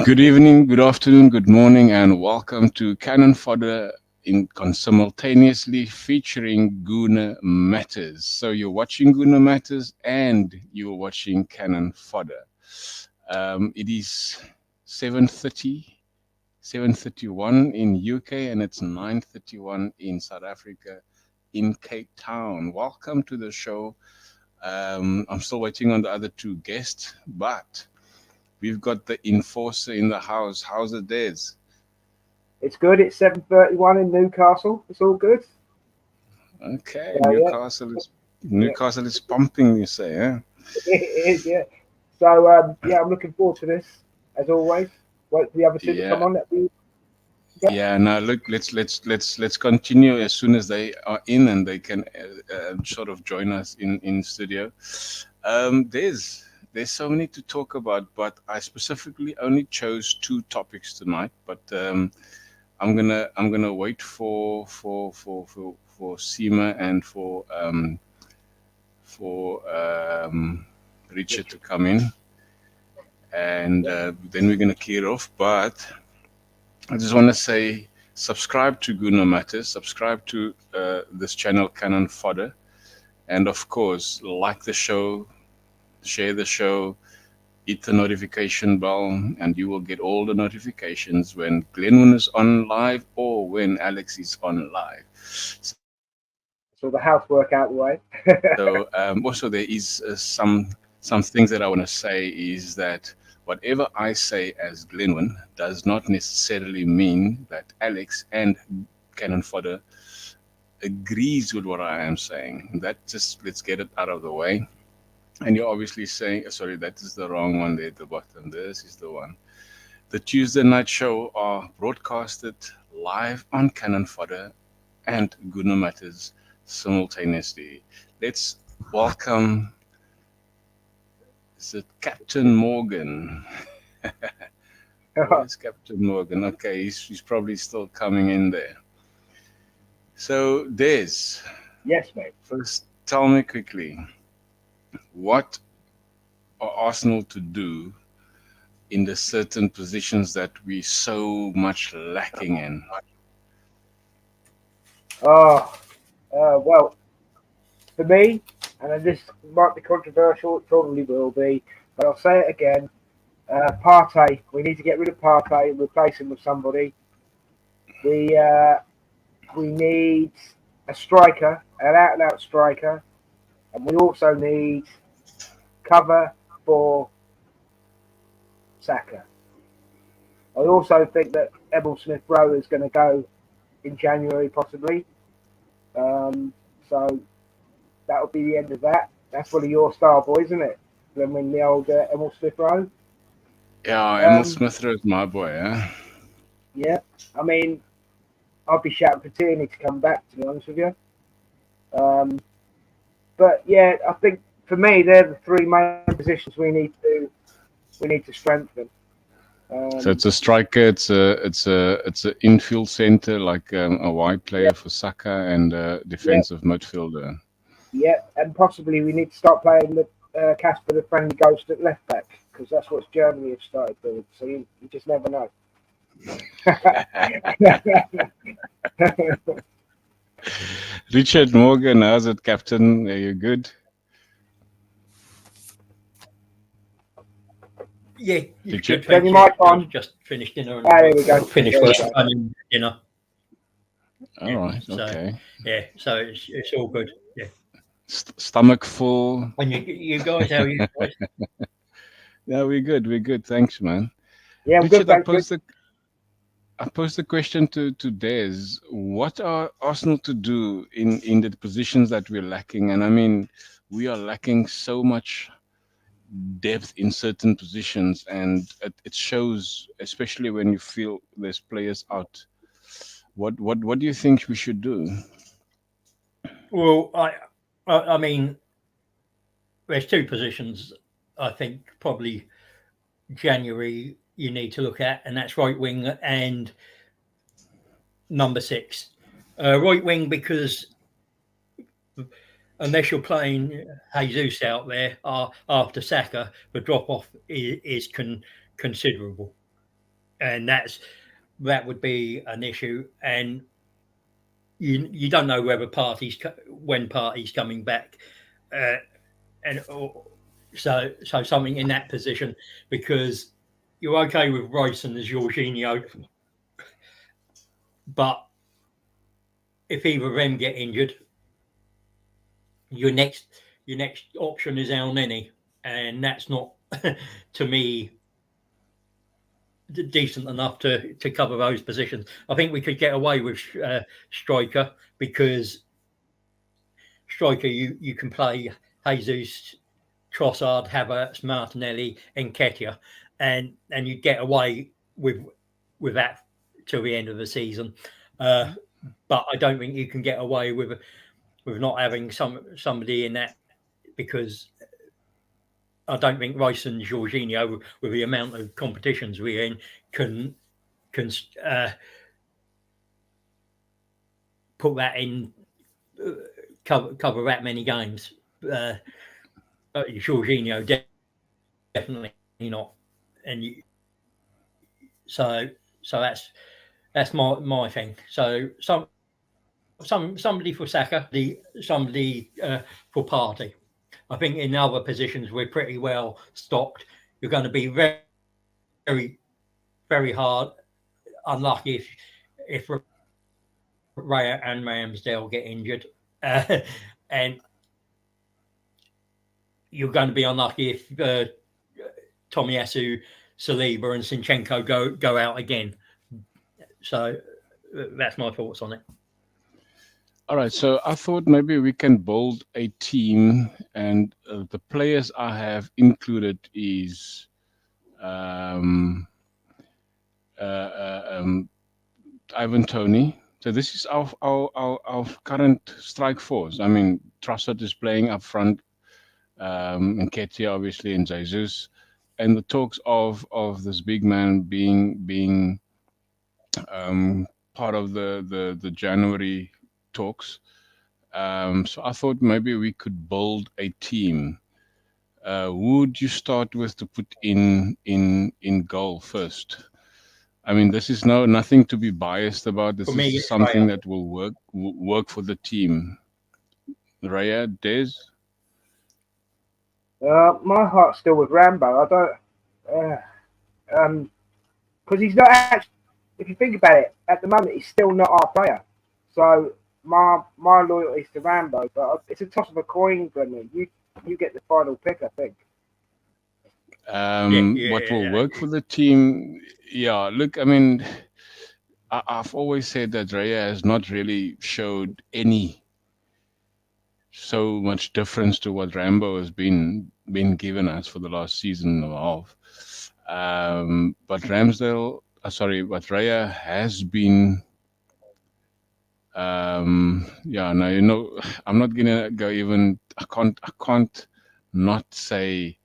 Good evening, good afternoon, good morning, and welcome to Cannon Fodder in simultaneously featuring Guna Matters. So you're watching Guna Matters and you're watching Cannon Fodder. It is 7:30, 7:31 in UK, and it's 9:31 in South Africa, in Cape Town. Welcome to the show. I'm still waiting on the other two guests, but we've got the enforcer in the house. How's it, Des? It's good. It's 7:31 in Newcastle. It's all good. Okay, Yeah, yeah, Newcastle is pumping, you say, eh? it is. Yeah. So yeah, I'm looking forward to this as always. Wait for the other two to come Yeah, on. Yeah. yeah. Now look, let's continue as soon as they are in and they can sort of join us in studio. There's so many to talk about, but I specifically only chose two topics tonight. But I'm gonna wait for Seema and for Richard to come in, and then we're gonna clear off. But I just want to say, subscribe to Guna Matters, subscribe to this channel, Cannon Fodder, and of course, like the show, share the show, hit the notification bell, and you will get all the notifications when Glenwyn is on live or when Alex is on live. So the housework out the way. So also there is some things that I want to say is that whatever I say as Glenwyn does not necessarily mean that Alex and Cannon Fodder agrees with what I am saying. That just let's get it out of the way. And you're obviously saying, sorry, that is the wrong one there at the bottom. This is the one. The Tuesday night show are broadcasted live on Cannon Fodder and Guna Matters simultaneously. Let's welcome, is it Captain Morgan? Where's Captain Morgan? Okay, he's probably still coming in there. So, Des, Yes, mate. first tell me quickly, what are Arsenal to do in the certain positions that we so much lacking in? Oh, well, for me, and this might be controversial. It probably will be, but I'll say it again. Partey. We need to get rid of Partey and replace him with somebody. We we need a striker, an out-and-out striker, and we also need cover for Saka. I also think that Emil Smith Rowe is going to go in January, possibly. So that'll be the end of that. That's one of your star boys, isn't it? I mean, the old Emil Smith Rowe. Yeah, Emil Um, Smith is my boy, eh? yeah, I mean, I'd be shouting for Tierney to come back, to be honest with you. Um, but yeah, I think for me, they're the three main positions we need to strengthen. So Um, it's a striker, it's a infield center like a wide yeah, player for Saka and a yeah, defensive midfielder. yeah, and possibly we need to start playing with Casper the Friendly Ghost at left back because that's what Germany have started doing. So you just never know. Richard Morgan, how's it, Captain? Are you good? Yeah, it's Richard? good. Turn Thanks. your Yeah, mic on. just finished dinner and There we go. finished There work we go. and dinner. All Yeah, right, so okay. yeah, so it's all good. Yeah, Stomach full. and you guys, how are you guys? Yeah, we're good. Thanks, man. Yeah, I'm good, Richard, thanks, Rich. I posed the question to Des. What are Arsenal to do in the positions that we're lacking? And I mean, we are lacking so much depth in certain positions, and it shows, especially when you feel there's players out. What do you think we should do? Well, I mean, there's two positions. I think probably January you need to look at, and that's right wing and number six. Right wing because unless you're playing Jesus out there after Saka, the drop off is considerable. and that would be an issue. And you don't know whether when Partey's coming back, uh, and so something in that position, because you're okay with Rice and Jorginho, but if either of them get injured, your next option is El Neni, and that's not to me decent enough to cover those positions. I think we could get away with striker, because striker you can play Jesus, Trossard, Havertz, Martinelli, NKETIAH, and you get away with that till the end of the season. But I don't think you can get away with not having somebody in that, because I don't think Rice and Jorginho, with the amount of competitions we're in, can put that in, cover that many games. Jorginho definitely not, and so that's my thing. So somebody for Saka, somebody for Partey. I think in other positions we're pretty well stocked. You're going to be very, very, very hard unlucky if Raya and Ramsdale get injured, and you're going to be unlucky if Tomiyasu, Saliba, and Zinchenko go out again. So that's my thoughts on it. All right, so I thought maybe we can build a team, and the players I have included is Ivan Toney. So this is our current strike force. I mean, TROSSARD is playing up front, NKETIAH obviously, and Jesus, and the talks of this big man being part of the January talks. So I thought maybe we could build a team. Would you start with to put in goal first? I mean, this is nothing to be biased about. This is something that will work for the team. Raya, Des? My heart's still with Rambo. I don't, because he's not actually. If you think about it, at the moment he's still not our player. So my loyalty is to Rambo, but it's a toss of a coin, Brendan. You get the final pick, I think. What will work for the team? Yeah, look, I mean, I've always said that Raya has not really showed so much difference to what Rambo has been given us for the last season and a half. But but Raya has been. Yeah, no, I'm not gonna go even. I can't not say.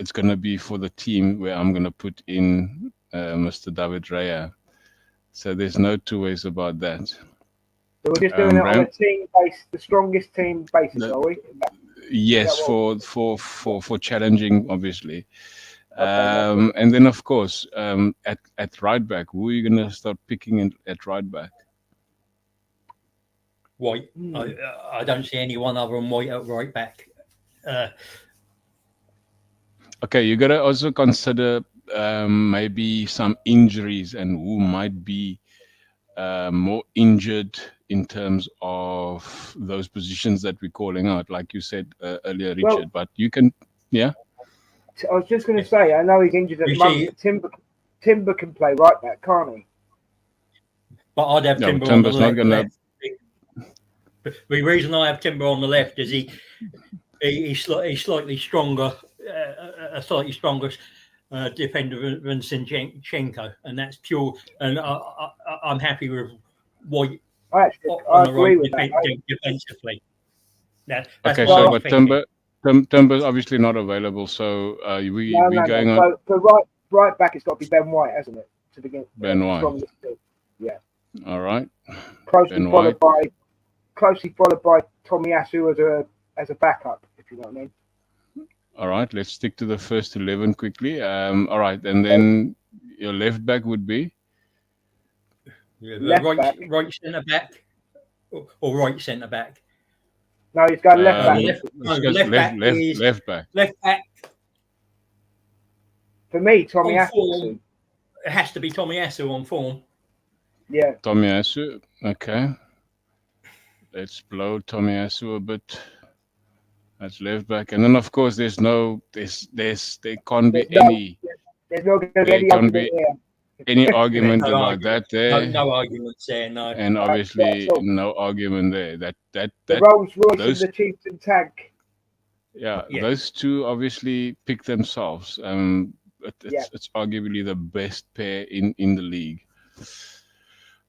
It's gonna be for the team where I'm gonna put in Mr. David Raya. So there's no two ways about that. So we're just doing it on a team base, the strongest team basis, are we? Yes, for challenging, obviously. Okay, and then of course, at right back, who are you gonna start picking at right back? White. I don't see anyone other than White at right back. Okay, you gotta also consider maybe some injuries and who might be more injured in terms of those positions that we're calling out, like you said earlier, Richard. Well, but you can, yeah. I was just going to say, I know he's injured at the moment. Timber can play right back, can't he? But I'd have Timber on the left. The reason I have Timber on the left is he's slightly stronger, a slightly stronger defender than Zinchenko, and that's pure. And I'm happy with White I agree with that. Defensively. Okay, so but Timber's obviously not available, so we're going on. So right back, it's got to be Ben White, hasn't it? To begin. Ben White. Yeah. All right. Closely followed by Tomiyasu as a backup, if you know what I mean. All right, let's stick to the first 11 quickly. All right, and then your left back would be Left back. right centre back or right centre back. No, he's going left back. Left back is left back. Left back For me, Tommy on Asu. form. It has to be Tommy Asu on form. Yeah. Tomiyasu. Okay. Let's blow Tomiyasu a bit. That's left back, and then of course there can't be There's any no going to be there any can't argument be here. any argument No about argument. that there, No arguments there. No. and obviously so- no argument there. The That Rolls Royce those- and the Chieftain tank. yeah, Yeah. those two obviously pick themselves. It's arguably the best pair in the league.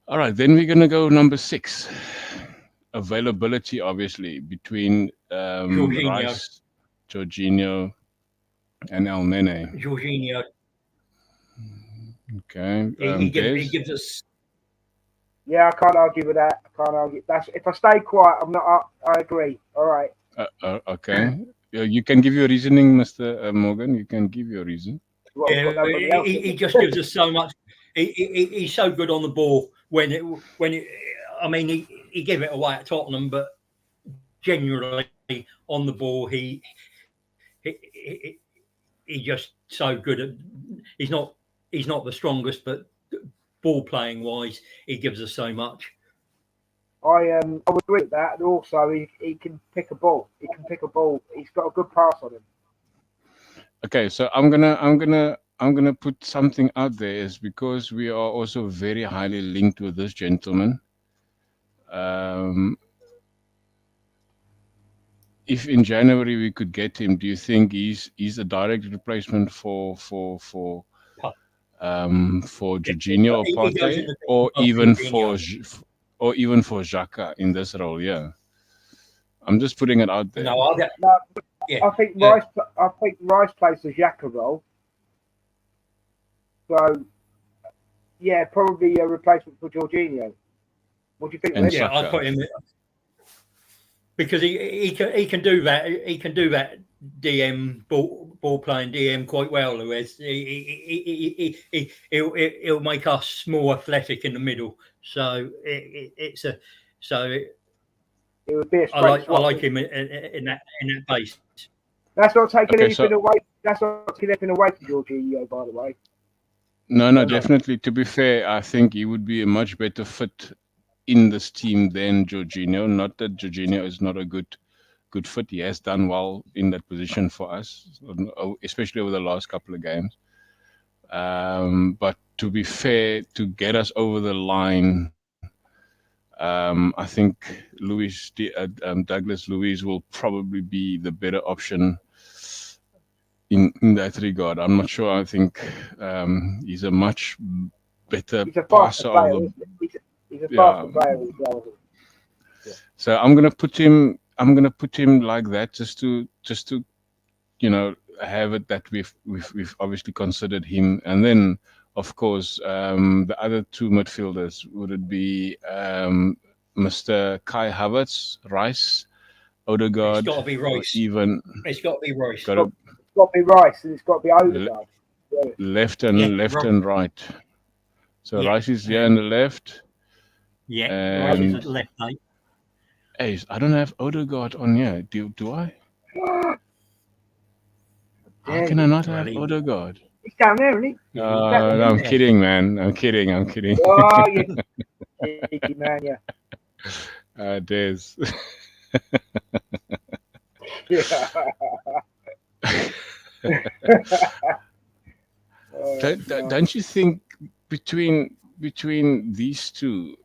All right, then we're gonna go number 6. Availability, obviously, between Jorginho. Rice, Jorginho, and Elneny. Jorginho. Okay, He Des? gives us. Yeah, I can't argue with that. I can't argue. That's if I stay quiet, I'm not. I agree. All right. Okay. You can give your reasoning, Mr. Morgan. You can give your reason. Well, Yeah, nobody else. he just gives us so much. He's so good on the ball I mean, he gave it away at Tottenham, but genuinely on the ball, he just so good at. He's not the strongest, but ball playing wise, he gives us so much. I would agree with that, and also he can pick a ball. He can pick a ball. He's got a good pass on him. Okay, so I'm gonna put something out there, is because we are also very highly linked with this gentleman. If in January we could get him, do you think he's a direct replacement for Jorginho or He goes Partey, in the or of even Jorginho. or even for Xhaka in this role? Yeah, I'm just putting it out there. No, I think Rice plays the Xhaka role. So, yeah, probably a replacement for Jorginho. What do you think? And Liz? yeah, I'd Xhaka. put him because he can do that. He can do that DM ball playing DM quite well. Luis. He'll make us more athletic in the middle. So it would be a I straight like swap. him in that base. That's not taking Okay, anything so- away. That's not taking anything away from Jorginho, by the way. No, definitely. To be fair, I think he would be a much better fit in this team than Jorginho. Not that Jorginho is not a good fit. He has done well in that position for us, especially over the last couple of games. But to be fair, to get us over the line, I think Douglas Luiz will probably be the better option in that regard. I'm not sure. I think he's a much better He's a passer faster player. of the. He's a faster player as well. So I'm gonna put him like that, just to have it that we've obviously considered him, and then of course the other two midfielders, would it be Mr. Kai Havertz, Rice, Odegaard, It's got to be Rice. even It's got to be Rice. It's got to be Rice and it's got to be Odegaard. left and right. So Yeah. Rice is here on the left. Yeah, Rice is at left, mate. Hey, I don't have Odegaard on here. Do I? How can I not have Odegaard? He's down there, isn't he? No, I'm kidding, man. I'm kidding. Oh, you cheeky man, yeah. Des. Don't you think between these two,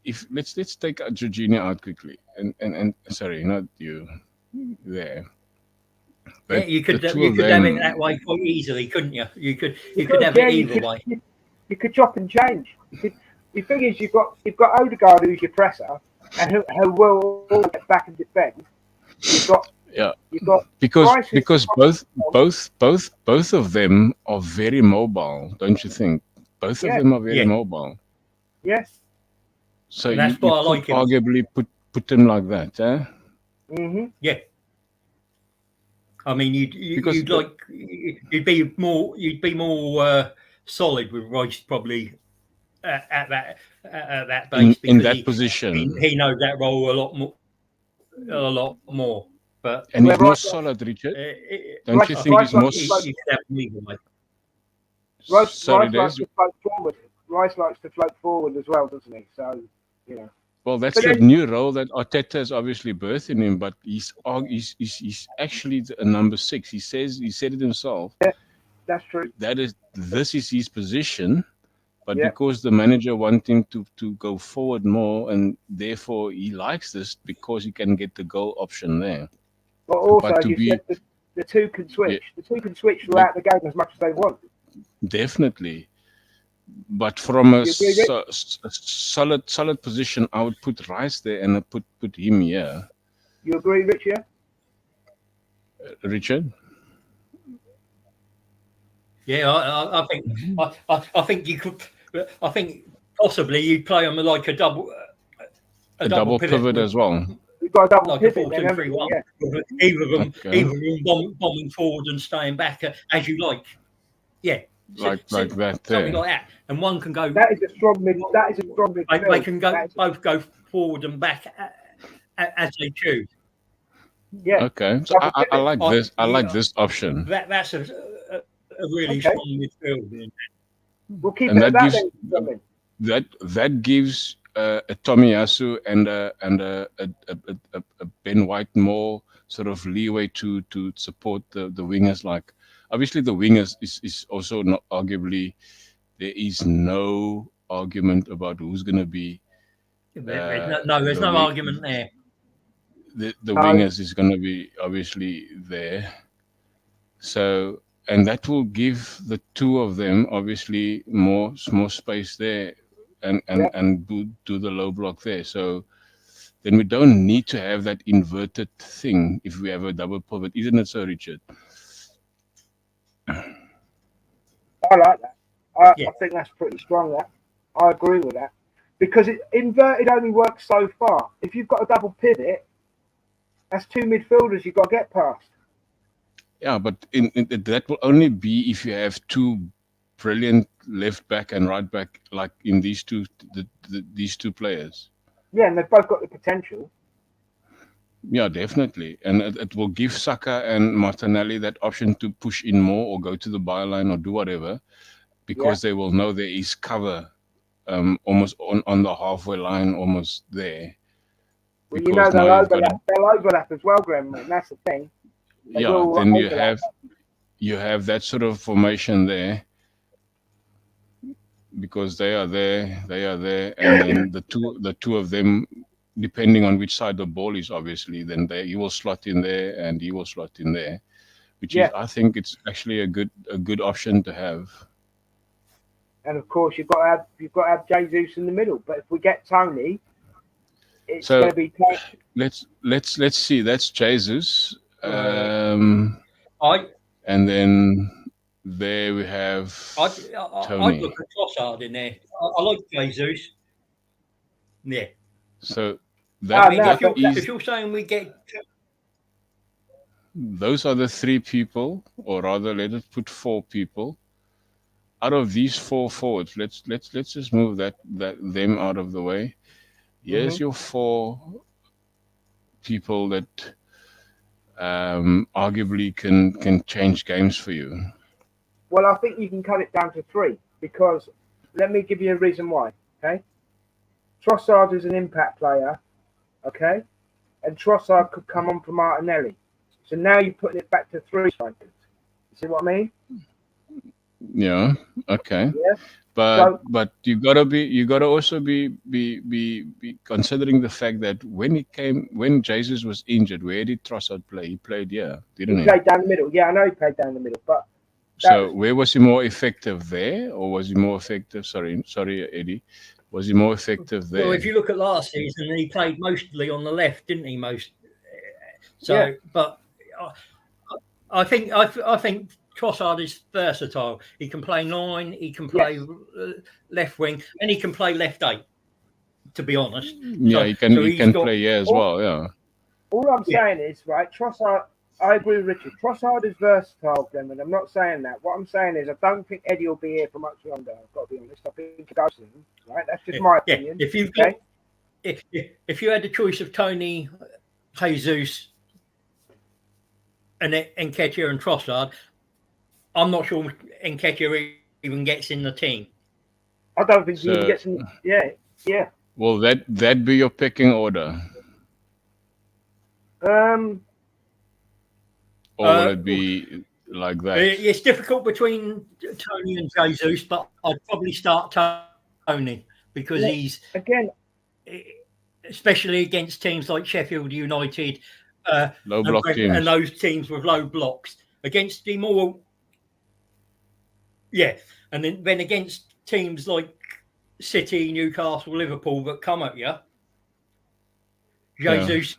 if let's take Jorginho out quickly, and sorry, not you there. Yeah, But you could the have two of it them- that way quite easily, couldn't you? You could have it either way. You could chop and change. The thing is, you've got Odegaard, who's your presser, and who will get back and defend. You've got because both of them are very mobile, don't you think? Both of them are very mobile. Yes. So And you that's why I could like him. arguably put them like that, eh? Mm-hmm. Yeah. I mean, you'd be more solid with Royce probably at that base in because that position. he knows that role a lot more. But And he's Well, more Rice, solid, Richard. Don't Rice, you I think think he's more? you could have him either way. Sorry, Rice likes Des. to float forward. Rice likes to float forward as well, doesn't he? So, you know. Well, that's But the then, new role that Arteta has obviously birthed in him. But he's actually a number 6. He said it himself. that's true. This is his position. But Yeah. because the manager wants him to go forward more, and therefore he likes this because he can get the goal option there. But also, But as to you be said, the two can switch. yeah, The two can switch throughout the game as much as they want. definitely. But from a You agree, Rick? solid position, I would put Rice there and I put him here. You agree, Rich? Yeah. Richard? Yeah, I think you could. I think possibly you'd play them like a double Pivot as well. We've got a double like a pivot then, haven't we? 4-2-3-1. Yeah. Either of them, Okay. bombing forward and staying back as you like. Yeah, Like that something there. like that. And one can go. That is a strong mid. That is a strong midfield. They can both go forward and back as they choose. Yeah. Okay. So I like this. I like this option. That's a really strong midfield. We'll keep And it at that that. gives that gives a Tomiyasu and a Ben White more sort of leeway to support the wingers. Like obviously the wingers is also not arguably, there is no argument about who's going to be. There's no argument there. The wingers is going to be obviously there. So, and that will give the two of them obviously more space there and do the low block there. So then we don't need to have that inverted thing if we have a double pivot, isn't it so, Richard? I like that. I think that's pretty strong. That I agree with that because inverted only works so far. If you've got a double pivot, that's two midfielders you've got to get past. Yeah, but that will only be if you have two brilliant left back and right back, like in these two players. Yeah, and they've both got the potential. Yeah, definitely. And it will give Saka and Martinelli that option to push in more or go to the byline or do whatever, because they will know there is cover almost on the halfway line, almost there. Well, you know they'll overlap as well, Graham, and that's the thing. Then you have that sort of formation there, because they are there, and then the two of them, depending on which side the ball is, obviously, then he will slot in there and he will slot in there, which is, I think it's actually a good option to have. And of course, you've got to have Jesus in the middle. But if we get Tony, it's going to be tough. Let's see. That's Jesus. And then there we have Tony. I'd look at TROSSARD in there. I like Jesus. Yeah. So if you're saying we get, those are the 3 people, or rather, let us put 4 people. Out of these 4 forwards, let's just move them out of the way. Here's your 4 people that arguably can change games for you. Well, I think you can cut it down to 3 because let me give you a reason why. Okay, TROSSARD is an impact player. Okay, and TROSSARD could come on for Martinelli. So now you're putting it back to 3 strikers. You see what I mean? Yeah. Okay. Yeah. But you gotta also be considering the fact that when Jesus was injured, where did TROSSARD play? He played didn't he? He played down the middle. Yeah, I know he played down the middle, but so where was he more effective there, or was he more effective? Sorry, Eddie. Was he more effective there? Well, if you look at last season, he played mostly on the left, didn't he? But I think TROSSARD is versatile. He can play 9, he can play left wing, and he can play left 8. To be honest, he can play as well. Yeah. All I'm saying is, right, TROSSARD I agree with Richard. Trossard is versatile, Glenn. I'm not saying that. What I'm saying is I don't think Eddie will be here for much longer. I've got to be honest. I think he goes soon. Right? That's just my Yeah, opinion. if you've Okay. got if you had the choice of Tony, Jesus, and Nketiah and Trossard, I'm not sure Nketiah even gets in the team. I don't think he even So, gets in. Yeah, yeah. will that be your picking order, Um, or will it be like that? It's difficult between Tony and Jesus, but I'd probably start Tony because yeah, he's, again, especially against teams like Sheffield United Low block teams. and those teams with low blocks. Against the more, yeah, and then against teams like City, Newcastle, Liverpool that come at you, Jesus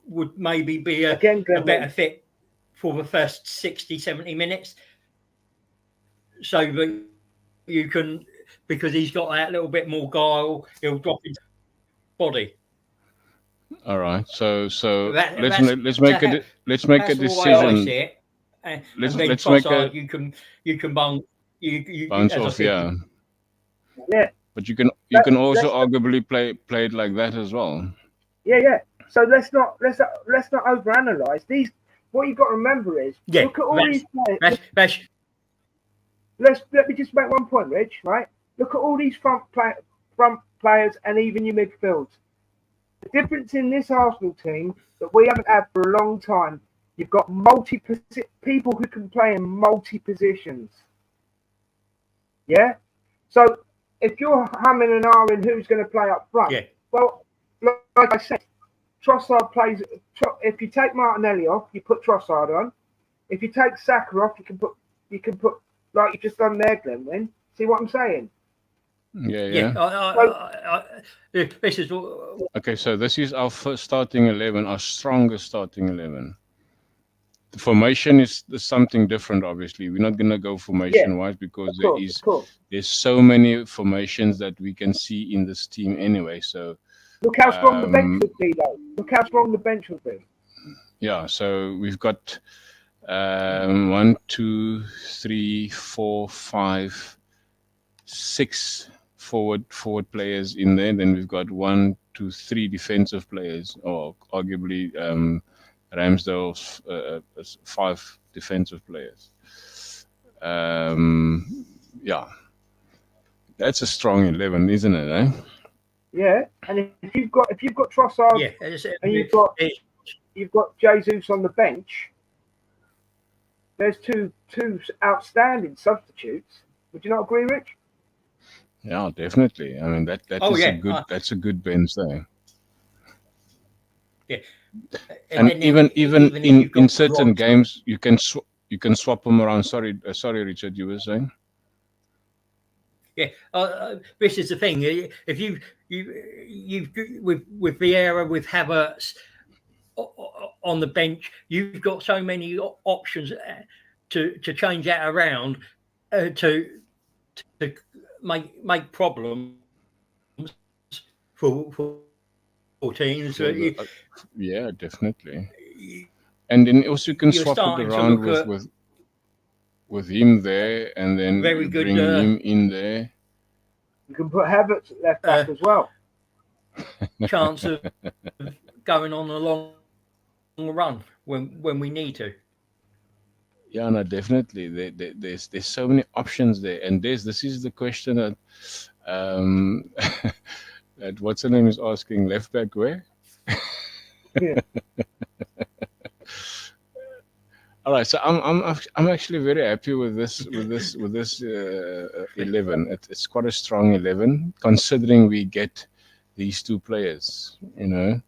would maybe be a better fit for the first 60, 70 minutes. So that you can, because he's got that little bit more guile, he'll drop his body. All right. So let's That's make a decision. The way I see it. And then Let's make Trossard, a you can bounce bounce as off. I said, yeah. But you can also arguably play it like that as well. Yeah. So let's not overanalyze these. What you've got to remember is look at all these players. Let me just make one point, Rich. Right? Look at all these front players and even your midfield. The difference in this Arsenal team that we haven't had for a long time, you've got people who can play in multi positions. Yeah. So if you're humming and ahhing who's going to play up front, well, like I said, Trossard plays. If you take Martinelli off, you put Trossard on. If you take Saka off, you can put like you've just done there, Glenn. See what I'm saying? Yeah. This is okay. So this is our first starting 11, our strongest starting 11. The formation is something different. Obviously, we're not going to go formation wise because there's so many formations that we can see in this team anyway. So look how strong the bench would be, though. Look how strong the bench would be. Yeah. So we've got 1, 2, 3, 4, 5, 6 forward players in there. Then we've got 1, 2, 3 defensive players, or arguably Ramsdale's 5 defensive players. Yeah, that's a strong 11, isn't it? Eh? Yeah, and if you've got Trossard, and you've got Jesus on the bench, there's two outstanding substitutes. Would you not agree, Rich? Yeah, definitely. I mean that's a good bench there. Yeah. And even in certain games, you can swap them around. Sorry, Richard, you were saying. Yeah, this is the thing. If you with Vieira, with Havertz on the bench, you've got so many options to change that around to make problems for teams. Yeah, definitely. And then also you can swap it around with him there, and then bring him in there. You can put Havertz at left back as well. Chance of going on a long run when we need to. Yeah, no, definitely. There's so many options there, and this is the question that that what's her name is asking, left back where? Yeah. All right, so I'm actually very happy with this 11. It's quite a strong 11 considering we get these 2 players. You know,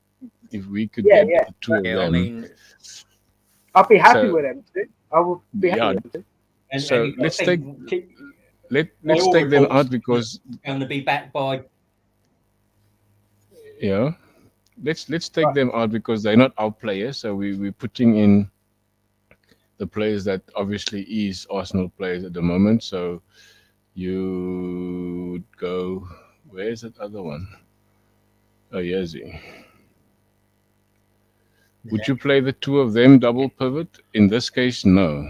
if we could get the 2 of them, I mean, I'd be happy with them too. I would be happy with them too. So let's take them out because going to be backed by. Yeah, let's take them out because they're not our players. So we're putting in the players that obviously is Arsenal players at the moment. So you would go, where's that other one? Oh, here's he. Would you play the two of them double pivot? In this case, no.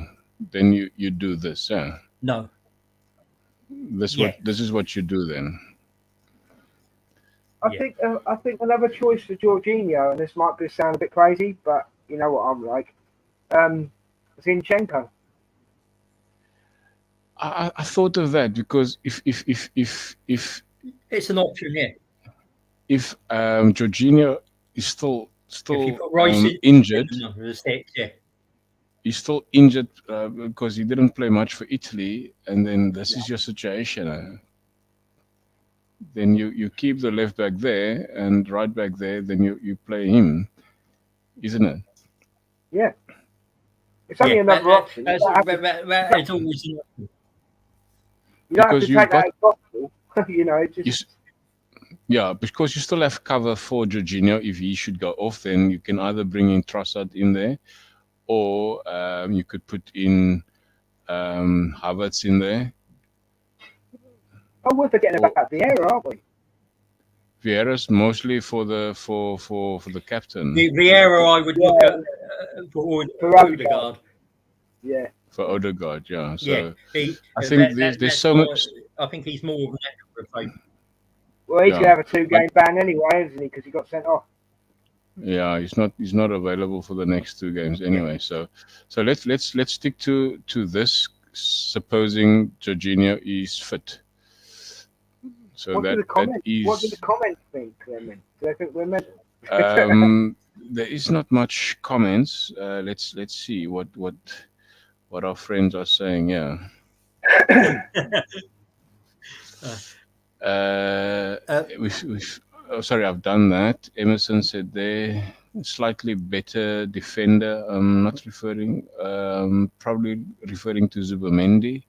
Then you do this, yeah. No. This is what you do then. I think another choice for Jorginho, and this might sound a bit crazy, but you know what I'm like. Zinchenko. I thought of that because if it's an option, yeah. If Jorginho is still in, injured, yeah. He's still injured because he didn't play much for Italy, and then this is your situation. Then you keep the left back there and right back there, then you play him, isn't it? Yeah. It's only another option. It's always an option. You don't have to take that as gospel. You know, yeah, because you still have cover for Jorginho. If he should go off, then you can either bring in TROSSARD in there, or you could put in Havertz in there. Oh, we're forgetting about Vieira, aren't we? Vieira's mostly for the captain. Vieira, I would look at for Odegaard. Yeah. For Odegaard, yeah. So yeah, I think there's so much. I think he's more of an natural replacement. Well, he's gonna have a 2-game ban anyway, isn't he? Because he got sent off. Yeah, he's not available for the next 2 games anyway. So let's stick to this, supposing Jorginho is fit. So what that is. What do the comments think, Clement? Do they think we're mental? There is not much comments. Let's see what our friends are saying. Yeah. Sorry, I've done that. Emerson said there, slightly better defender. I'm not referring, probably referring to Zubomendi.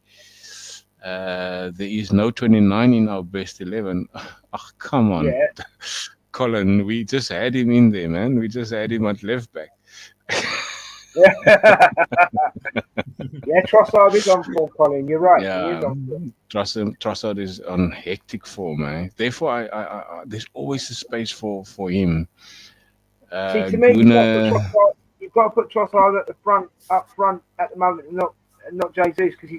There is no 29 in our best 11. Oh, come on. Yeah. Colin, we just had him in there, man. We just had him at left back. Yeah, Trossard is on form, Colin. You're right. Yeah, he is on form. Trossard is on hectic form, eh? Therefore, I there's always a space for him. See, to me, you've got to put Trossard at the front, up front at the moment, and not Jesus, because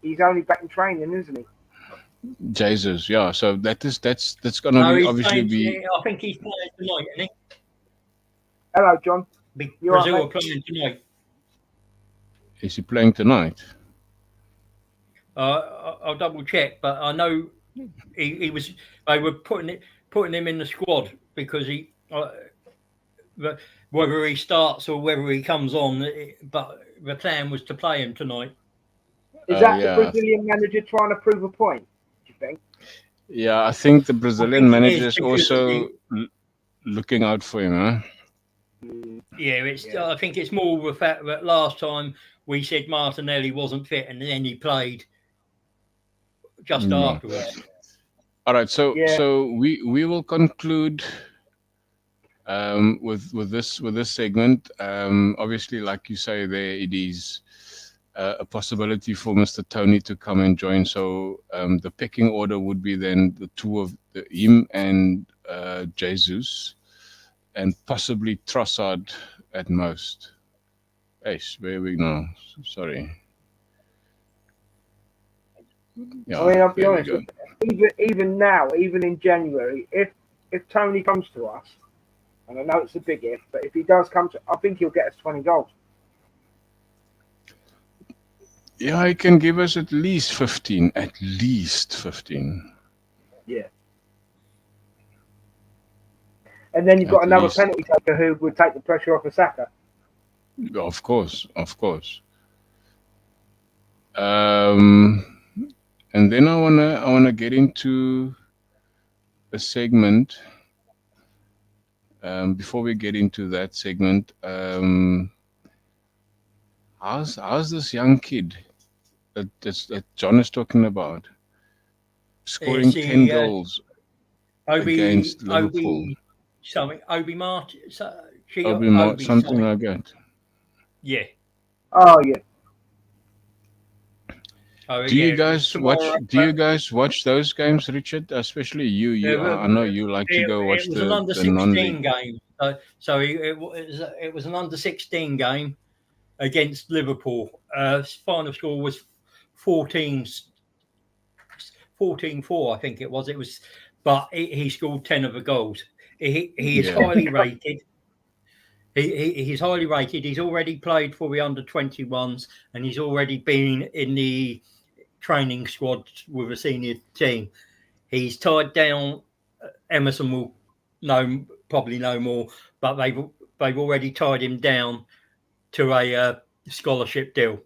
he's only back in training, isn't he? Jesus, yeah. So that's going to obviously be. I think he's playing tonight, isn't he? Hello, John. Brazil are playing tonight. Is he playing tonight? I'll double check, but I know he was. They were putting him in the squad because he. Whether he starts or whether he comes on, but the plan was to play him tonight. Is that the Brazilian manager trying to prove a point? Do you think? Yeah, I think the Brazilian manager is also looking out for him, huh? Yeah, I think it's more the fact that last time we said Martinelli wasn't fit, and then he played just afterwards. All right, so we will conclude with this segment. Obviously, like you say, there it is a possibility for Mr. Tony to come and join. So the pecking order would be then the two of him and Jesus, and possibly TROSSARD at most. Yes, where we now? Sorry. Yeah, I mean, I'll be honest. Even now, even in January, if Tony comes to us, and I know it's a big if, but if he does come to, I think he'll get us 20 goals. Yeah, he can give us at least 15. At least 15. Yeah. And then you've got another penalty taker who would take the pressure off of Saka. Of course. And then I wanna get into a segment. Before we get into that segment, how's this young kid that John is talking about, scoring 10 goals against Liverpool? Obi Martin, something like that. Yeah. Oh yeah. So Do you yeah, guys watch? tomorrow. Do you guys watch those games, Richard? Especially you. I know you like to go It watch was an under the non-league. 16 game. It was an under 16 game against Liverpool. Final score was 14 14-4, I think it was. But he scored 10 of the goals. He is Yeah. highly rated. He's highly rated. He's already played for the under 21s, and he's already been in the training squad with a senior team. He's tied down. Emerson will probably know more, but they've already tied him down to a scholarship deal.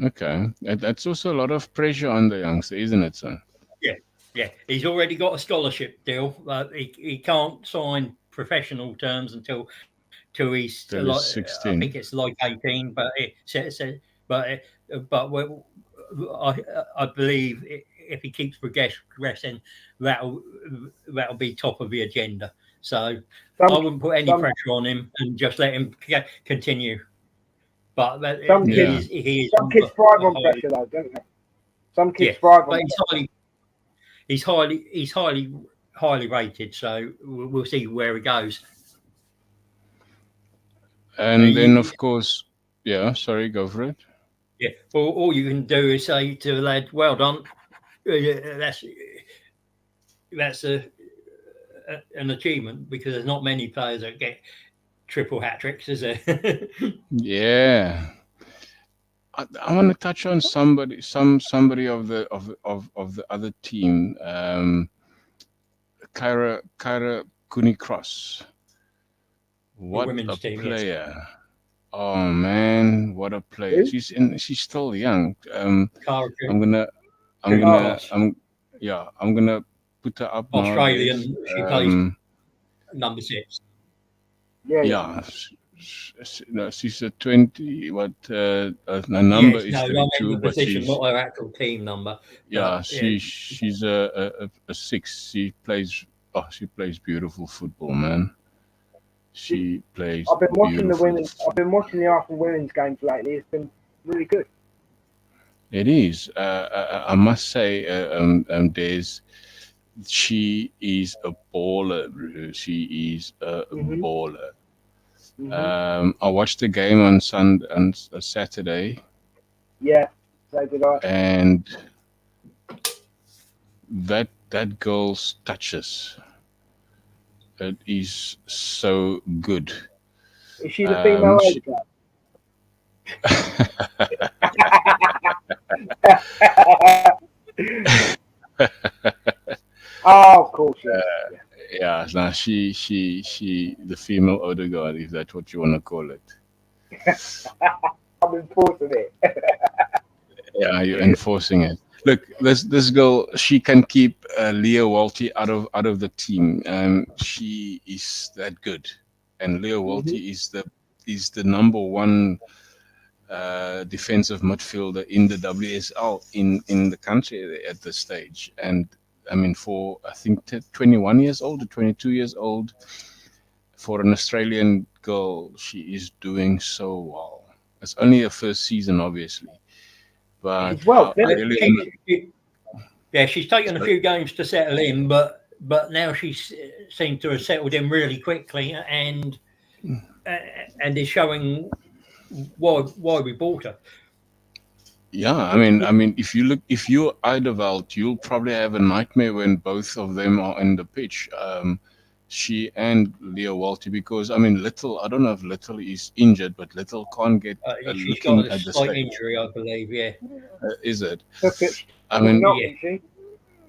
Okay. That's also a lot of pressure on the youngster, isn't it, son? Yeah. He's already got a scholarship deal. He can't sign professional terms until he's Till like, he's I think 16. it's like 18, but but I believe if he keeps progressing, that'll be top of the agenda. So I wouldn't put any pressure on him and just let him continue. But Yeah. some kids thrive on pressure, though, don't they? Some kids thrive on pressure. He's highly rated. So we'll see where he goes. And then, of course, yeah. Sorry, go for it. Yeah. All you can do is say to the lad, "Well done." That's an achievement, because there's not many players that get triple hat tricks, is there? Yeah. I want to touch on somebody of the other team, Kyra Cooney Cross. What a team, player! Yes. Oh man, what a player! She's still young. I'm gonna put her up Australian. nowadays. She plays number 6. Yeah. No, she's a 20. What her number is 32, but position, she's not her actual team number. yeah. She's a 6. She plays beautiful football, man. She plays. I've been watching beautiful. I've been watching the Arsenal women's games lately. It's been really good. It is. I must say, Des, she is a baller. She is a baller. I watched the game on Saturday. Yeah, so did I. And that girl's touches, it is so good. Is she the female age gap? Oh, of course, yes. Yeah, now she the female Odegaard, if that's what you want to call it. I'm enforcing it. Yeah, you're enforcing it. Look, this girl, she can keep Leah Walty out of the team. She is that good, and Leah Walty is the number one defensive midfielder in the WSL in the country at this stage. And I mean, for I think 21 years old or 22 years old, for an Australian girl, she is doing so well. It's only her first season, obviously, but she's taken a few games to settle in, but now she seems to have settled in really quickly, and is showing why we bought her. Yeah, I mean, if you're Eideveld, you'll probably have a nightmare when both of them are in the pitch. She and Leah Walty, because I mean, Little, I don't know if Little is injured, but Little can't get she's got a slight injury, I believe. Yeah, is it? I mean,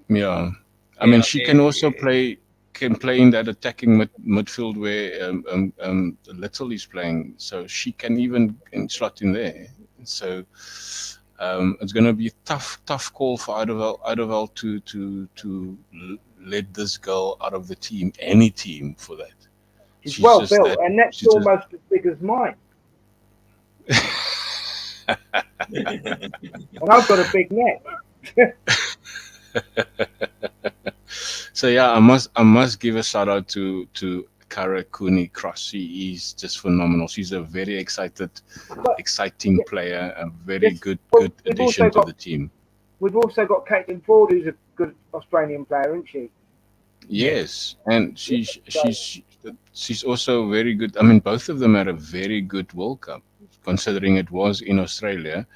yeah. I mean, she can also play in that attacking midfield where Little is playing, so she can even slot in there. So it's going to be a tough call for Eideveld to let this girl out of the team, any team for that. She's well built, and neck's almost as big as mine. And I've got a big neck. So yeah, I must give a shout out to Kara Cooney Cross. She is just phenomenal. She's a very exciting player, a very Yes, good well, addition to the team. we've also got Caitlin Ford, who's a good Australian player, isn't she? Yes, and So, she's also very good. I mean, both of them had a very good World Cup, considering it was in Australia.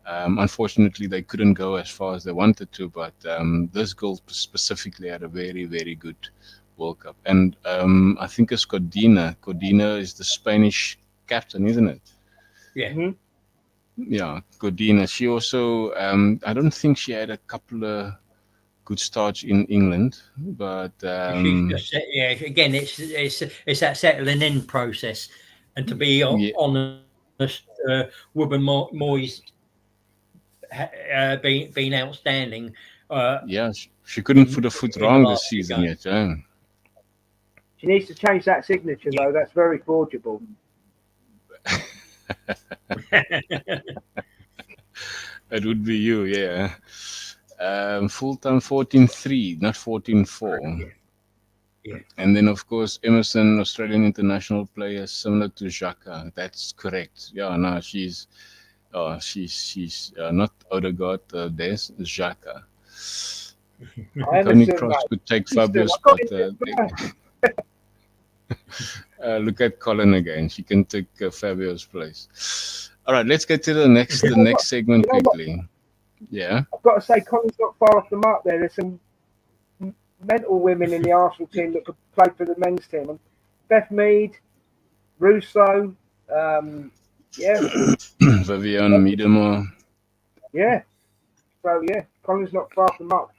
Unfortunately, they couldn't go as far as they wanted to, but this girl specifically had a very, very good World Cup. And I think it's Codina. Codina is the Spanish captain, isn't it? Yeah. mhm. Yeah, Codina. She also, I don't think she had a couple of good starts in England, but She's just again, it's that settling in process, and to be yeah, honest, Woburn Moyes been outstanding. yeah, she couldn't put a foot In the wrong last this few season games. yet. Eh? She needs to change that signature, though. That's very forgeable. It would be you, yeah. Full time 14-3, not 14-4. Yeah, yeah. And then, of course, Emerson, Australian international player, similar to Xhaka. That's correct. Yeah, no, she's not Odegaard, there's Xhaka. Tony Emerson, Cross mate. could take Emerson, Fabio's I got spot. him Look at Colin again. She can take Fabio's place. All right, let's get to the next segment You know what? quickly. Yeah. I've got to say, Colin's not far off the mark there. There's some mental women in the Arsenal team that could play for the men's team. And Beth Mead, Russo, yeah, Vivian Miedema. yeah. So, yeah, Colin's not far off the mark.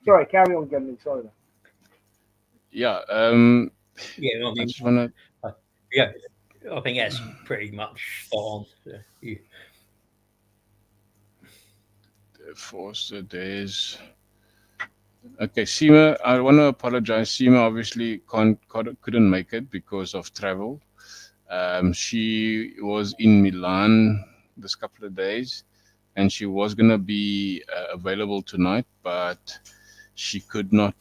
Sorry, carry on, Gavin. Sorry. Yeah. Yeah, I I mean, just want yeah, I think that's pretty much spot on. to force the days. Okay, Seema, I want to apologize. Seema obviously couldn't make it because of travel. She was in Milan this couple of days, and she was gonna be available tonight, but she could not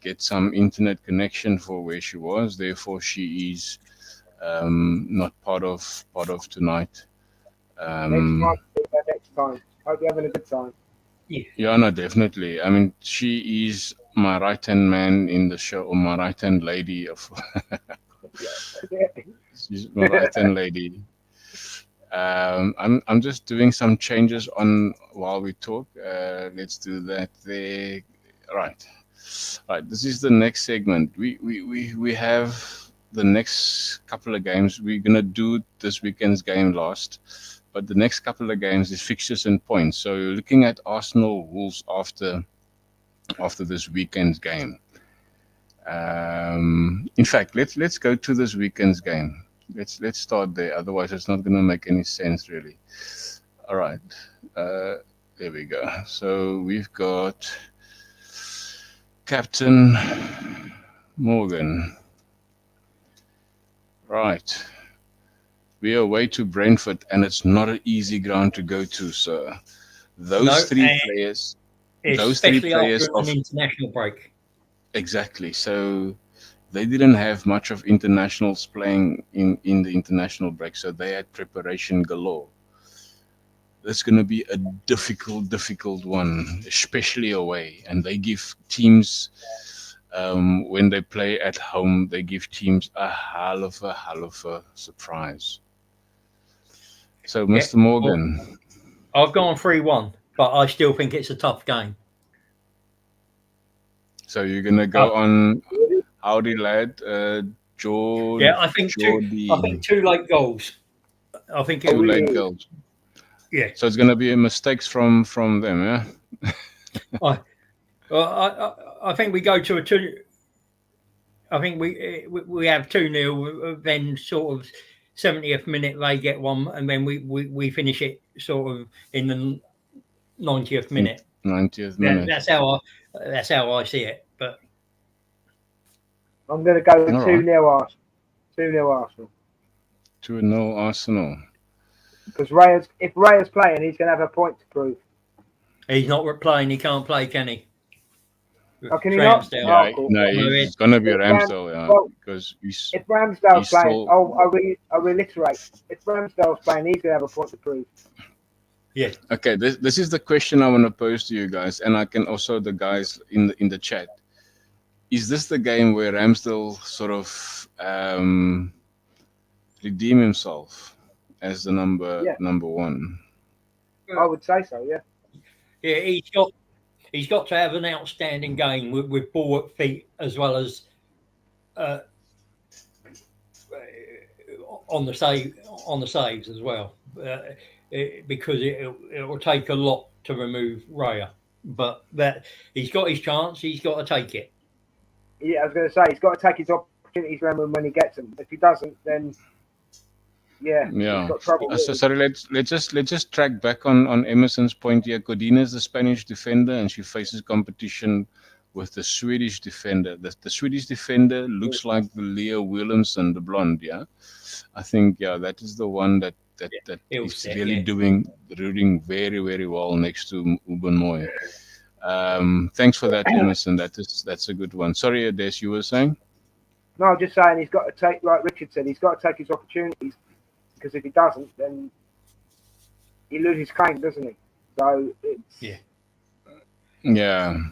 get some internet connection for where she was. Therefore, she is not part of tonight. Next time, Um, next time. Hope you're having a good time. yeah, no, definitely. I mean, she is my right hand man in the show, or my right hand lady. She's my right hand lady. I'm just doing some changes on while we talk. Let's do that there. Right. Right. This is the next segment. We have the next couple of games. We're gonna do this weekend's game last, but the next couple of games is fixtures and points. So you're looking at Arsenal Wolves after this weekend's game. In fact, let's go to this weekend's game. Let's start there. Otherwise, it's not going to make any sense, really. All right. There we go. So we've got Captain Morgan. Right. We are away to Brentford, and it's not an easy ground to go to, sir. Those three players. Those three especially players after an international break. exactly. So they didn't have much of internationals playing in the international break, so they had preparation galore. That's going to be a difficult one, especially away. And they give teams, when they play at home, they give teams a hell of a surprise. So, Yeah, Mr. Morgan. I've gone 3-1, but I still think it's a tough game. So you're going to go on Howdy Lad, Yeah, I think Geordie. two late goals. I think it Two will. late goals. Yeah. So it's going to be mistakes from them, yeah? I think we go to a 2. I think we have 2-0. Then sort of 70th minute they get one, and then we finish it sort of in the 90th minute. 90th minute. That's how I see it. But I'm going to go All 2 right. 0 Arsenal. 2-0 Arsenal. 2-0 Arsenal. Because if Raya's playing, he's going to have a point to prove. he's not playing. He can't play, can he? Oh, can you not? Ramsdale. Yeah, Oh, cool. no, it's going to be Ramsdale, yeah, Well, because if Ramsdale's playing, still. I'll reiterate. If Ramsdale's playing, he's going to have a point to prove. Yeah. Okay, this is the question I want to pose to you guys, and I can also the guys in the chat. Is this the game where Ramsdale sort of redeem himself as the number one? I would say so. Yeah. Yeah, he's got to have an outstanding game with ball at feet as well as on the saves as well, because it will take a lot to remove Raya. But that he's got his chance, he's got to take it. Yeah, I was going to say he's got to take his opportunities when he gets them. If he doesn't, then yeah, he's got trouble. So Really. sorry, let's just track back on Emerson's point here. Codina is the Spanish defender, and she faces competition with the Swedish defender. The Swedish defender looks like the Leo Williamson, the blonde. Yeah, I think that is the one that is really doing very very well next to Uben Moy. Thanks for that, Emerson. That's a good one. Sorry, Ades, you were saying? No, I'm just saying he's got to take, like Richard said, he's got to take his opportunities, because if he doesn't, then he loses claim, doesn't he? So it's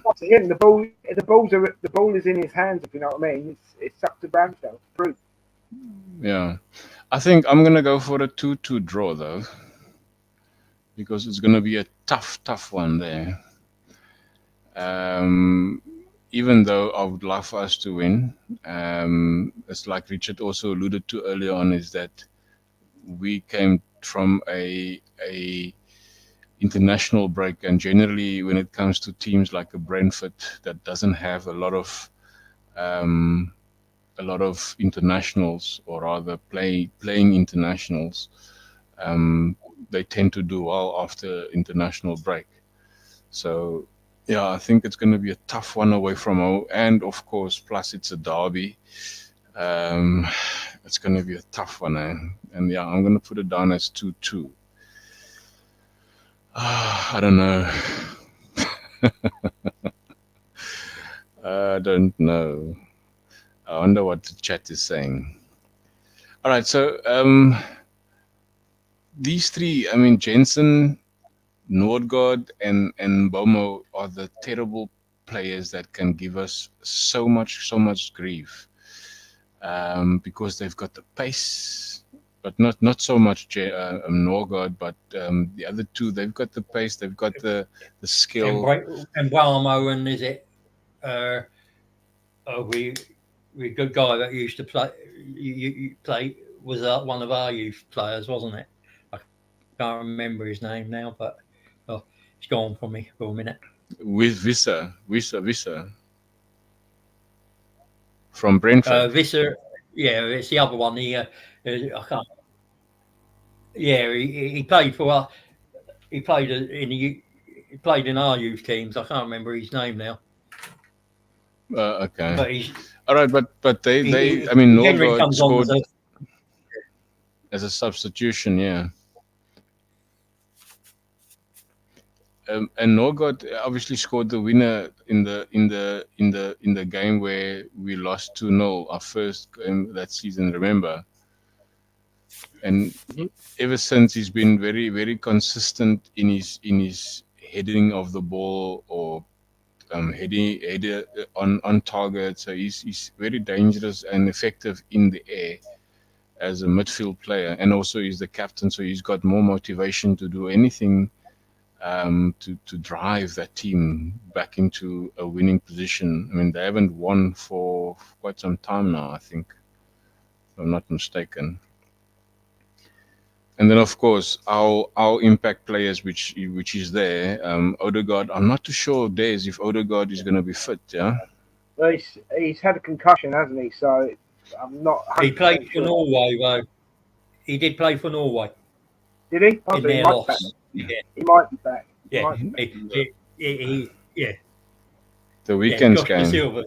up to him. The ball is in his hands. If you know what I mean, it's up to Ramsdale to prove. Yeah, I think I'm gonna go for a 2-2 draw though, because it's gonna be a tough one there. Even though I would love for us to win, it's like Richard also alluded to earlier on, is that we came from a international break, and generally when it comes to teams like a Brentford that doesn't have a lot of internationals, or rather playing internationals, they tend to do well after international break. So yeah, I think it's going to be a tough one away from home, and of course, plus it's a derby. It's going to be a tough one, and yeah, I'm going to put it down as 2-2. I don't know. I don't know. I wonder what the chat is saying. All right, so these three, I mean, Jensen, Nordgaard, and Bomo are the terrible players that can give us so much grief, because they've got the pace, but not so much Nordgaard, but the other two, they've got the pace, they've got the skill. And Walmo, and is it we good guy that used to play. You play was one of our youth players, wasn't it? I can't remember his name now, but it's gone from me for a minute. With Visa from Brentford. Visser, yeah, it's the other one. I can't. Yeah, he played for us. He played in our youth teams. I can't remember his name now. Okay. But he's all right, but they I mean, Nordgaard scored as a substitution, yeah. And Nordgaard obviously scored the winner in the game where we lost 2-0, our first game that season, remember? And ever since, he's been very very consistent in his heading of the ball, or header on target. So he's very dangerous and effective in the air as a midfield player, and also he's the captain, so he's got more motivation to do anything to drive that team back into a winning position. I mean, they haven't won for quite some time now, I think, if I'm not mistaken. And then, of course, our impact players, which is there. Odegaard, I'm not too sure, Des, if Odegaard is going to be fit, yeah? Well, he's had a concussion, hasn't he? So I'm not. He played for Norway, though. He did play for Norway. Did he? In their loss. Yeah. He might be back. Yeah. The weekend's Josh game. De Silva.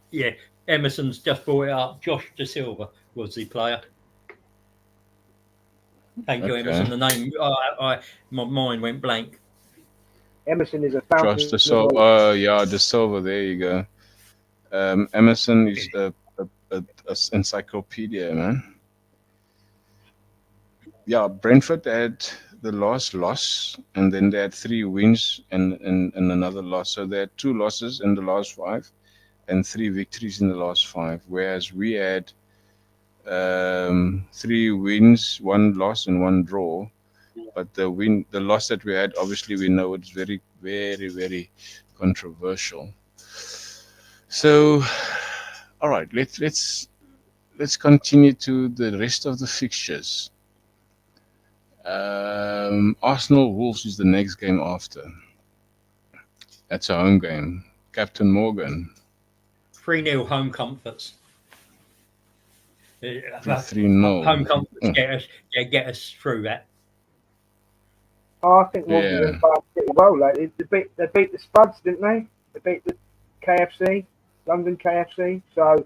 Yeah, Emerson's just brought it up. Josh De Silva was the player. Thank you, Emerson. The name, my mind went blank. Emerson is a Josh fountain De of Silva. knowledge. Yeah, De Silva. There you go. Emerson is a encyclopedia, man. Yeah, Brentford had the last loss, and then they had 3 wins and another loss. So they had 2 losses in the last 5 and 3 victories in the last 5, whereas we had 3 wins, 1 loss, and 1 draw. But the loss that we had, obviously, we know it's very, very, very controversial. So, all right, let's continue to the rest of the fixtures. Arsenal Wolves is the next game after. That's a home game. Captain Morgan. 3-0 home comforts. 3-0. Home comforts get us through that. Oh, I think Wolves are Yeah. going to play pretty well. Like they beat the Spuds, didn't they? They beat the KFC, London KFC. So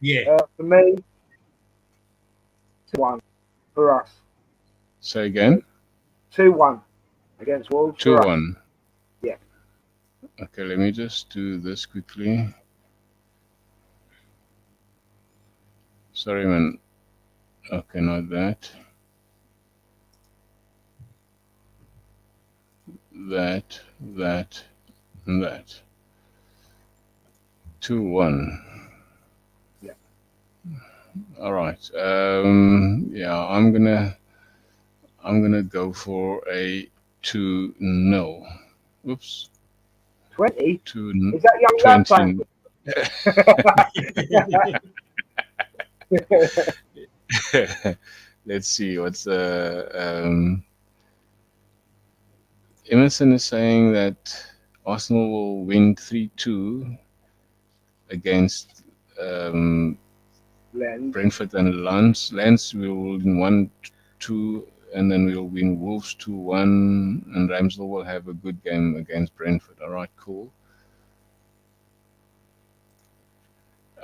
Yeah. for me, 2-1 for us. Say again. 2-1 against Wolves for us. 2-1. Yeah. Okay, let me just do this quickly. Sorry, man. Okay, not that. That. And that. 2-1. Yeah. All right. Yeah, I'm gonna go for a 2-0. Oops. 20? 2 Is that young lad playing? 20. Let's see what's Emerson is saying that Arsenal will win 3-2 against Brentford and Lens. Lens will win 1-2, and then we'll win Wolves 2-1, and Ramsdale will have a good game against Brentford. All right, cool.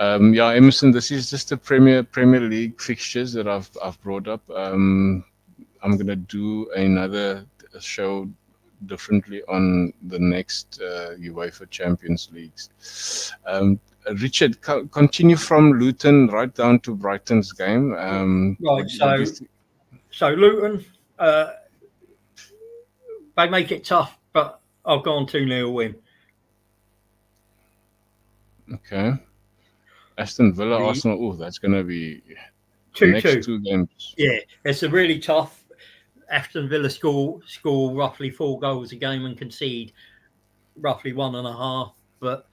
Yeah, Emerson, this is just the Premier League fixtures that I've brought up. I'm gonna do another show differently on the next UEFA Champions Leagues. Richard, continue from Luton right down to Brighton's game. Right, so Luton, they make it tough, but I've gone 2-0 win. Okay. Aston Villa, Arsenal. Oh, that's going to be 2-2. Next 2 games. Yeah, it's a really tough. Aston Villa score roughly 4 goals a game and concede roughly 1.5. But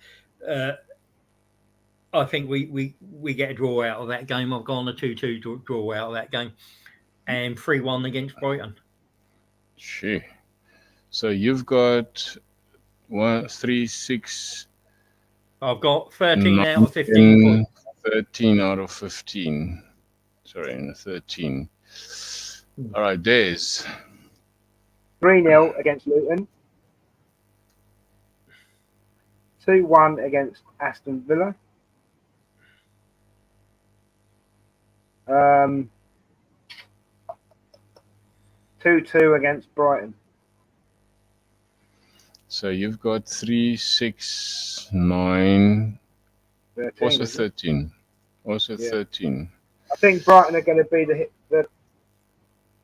I think we get a draw out of that game. I've gone a 2-2 draw out of that game, and 3-1 against Brighton. Gee. So you've got 1, 3, 6. I've got 13 out of 15 points. 13 out of 15. Sorry, 13. All right, Days. 3-0 against Luton. 2-1 against Aston Villa. 2-2 against Brighton. So you've got 3, 6, 9. 13, also 13. Also yeah. 13. I think Brighton are going to be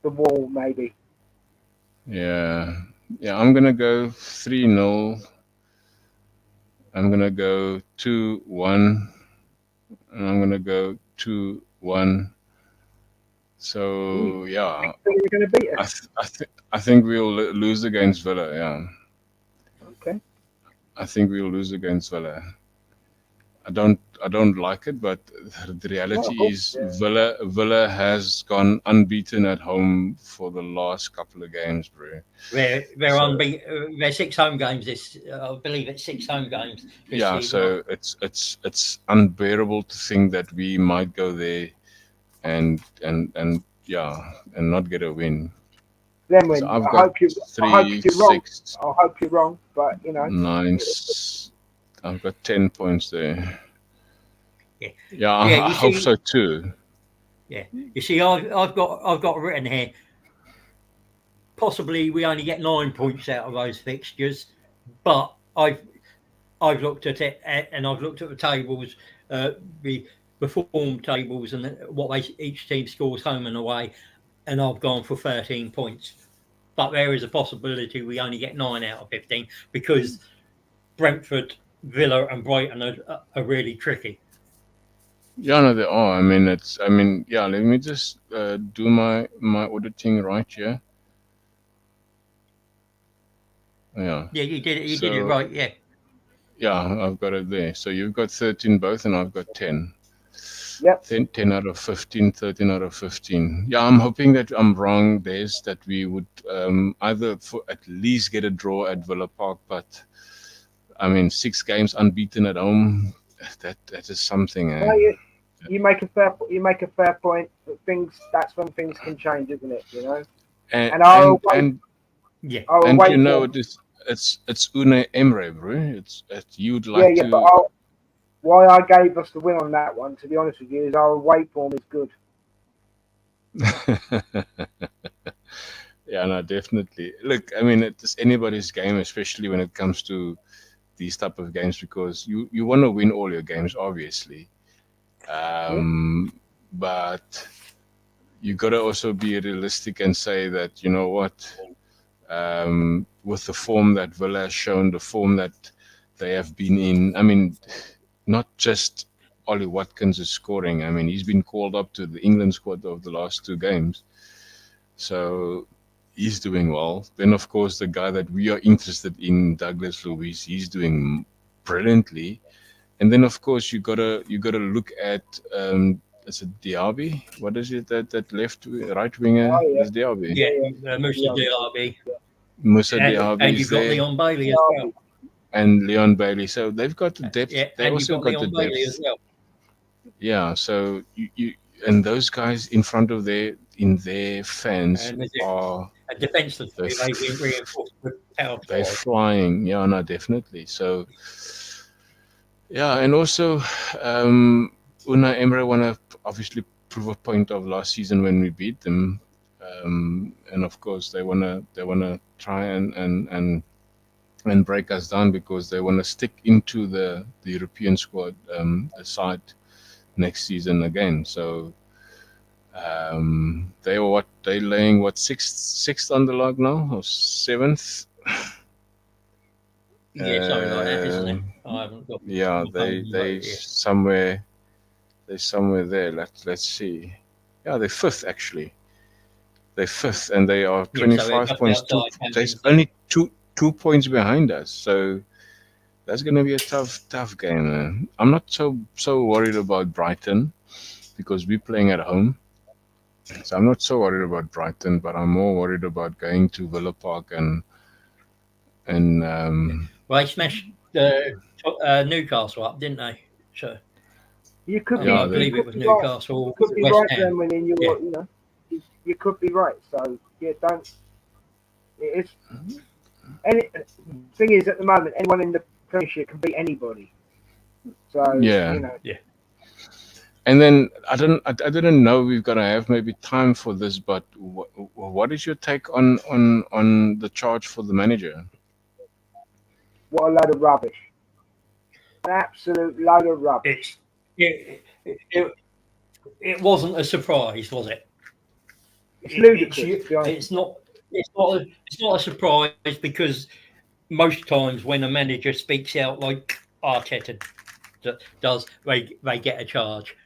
the wall, maybe. Yeah. Yeah, I'm going to go 3-0. I'm going to go 2-1. And I'm going to go 2-1. So, yeah. I think you're going to beat us. I think we'll lose against Villa, yeah. Okay. I think we'll lose against Villa. I don't like it, but the reality is Villa has gone unbeaten at home for the last couple of games, bro. They're unbeaten. They're 6 home games. I believe it's 6 home games. Yeah, so it's unbearable to think that we might go there and not get a win. Then win. So I hope you're wrong. 6. I hope you're wrong, but you know. 9. I've got 10 points there. Yeah, I hope so too. Yeah, you see, I've got written here. possibly we only get 9 points out of those fixtures, but I've looked at it and I've looked at the tables, the form tables, and what each team scores home and away, and I've gone for 13 points. But there is a possibility we only get 9 out of 15 because Brentford, Villa, and Brighton are really tricky. Yeah, no, they are. I mean, yeah. Let me just do my auditing right here. Yeah. Yeah, you did it. You did it So right. Yeah. yeah, I've got it there. So you've got 13 both, and I've got 10. Yep. 10 out of 15, 13 out of 15. Yeah, I'm hoping that I'm wrong, Des, that we would either for at least get a draw at Villa Park, but I mean, 6 games unbeaten at home, that is something. No, you make a fair point. But that's when things can change, isn't it? You know. And Yeah. and you know it's Unai Emre, bro. It's you'd like to. But why I gave us the win on that one, to be honest with you, is our away form is good. Yeah, no, definitely. Look, I mean, it's anybody's game, especially when it comes to these type of games, because you want to win all your games, obviously. But you got to also be realistic and say that, you know what, with the form that Villa has shown, the form that they have been in, I mean, not just Ollie Watkins is scoring. I mean, he's been called up to the England squad of the last 2 games. So he's doing well. Then, of course, the guy that we are interested in, Douglas Luiz, he's doing brilliantly. And then, of course, you gotta look at is it Diaby? What is it that right winger is Diaby? Yeah, Musa Diaby. Musa Diaby and is you've there. got Leon Bailey as well. And Leon Bailey. So they've got the depth. Yeah, they and also you've got the Leon depth. Bailey as well. Yeah, so you and those guys in front of their fans are defensively they've been reinforced with power. They're flying, yeah, no, definitely. So yeah, and also Unai Emre want to obviously prove a point of last season when we beat them, and of course they wanna try and break us down because they want to stick into the European squad side next season again. So they're laying sixth on the log now or 7th. Yeah, something like that, isn't it? I haven't got. Yeah, they somewhere there. Let's see. Yeah, they're 5th actually. They're 5th and they are 25 points. There's only two points behind us. So that's going to be a tough game, man. I'm not so worried about Brighton because we're playing at home. So I'm not so worried about Brighton, but I'm more worried about going to Villa Park and well, they smashed Newcastle up, didn't they? So you could I believe it was Newcastle. You could be West right Ham. then when you know, you could be right. So yeah, don't. It's thing is at the moment anyone in the Premiership can beat anybody. So yeah. You know. Yeah. And then I didn't know we're gonna have maybe time for this, but what is your take on the charge for the manager? What a load of rubbish! An absolute load of rubbish. It wasn't a surprise, was it? It's ludicrous. It's not a surprise because most times when a manager speaks out like Arteta does, they get a charge.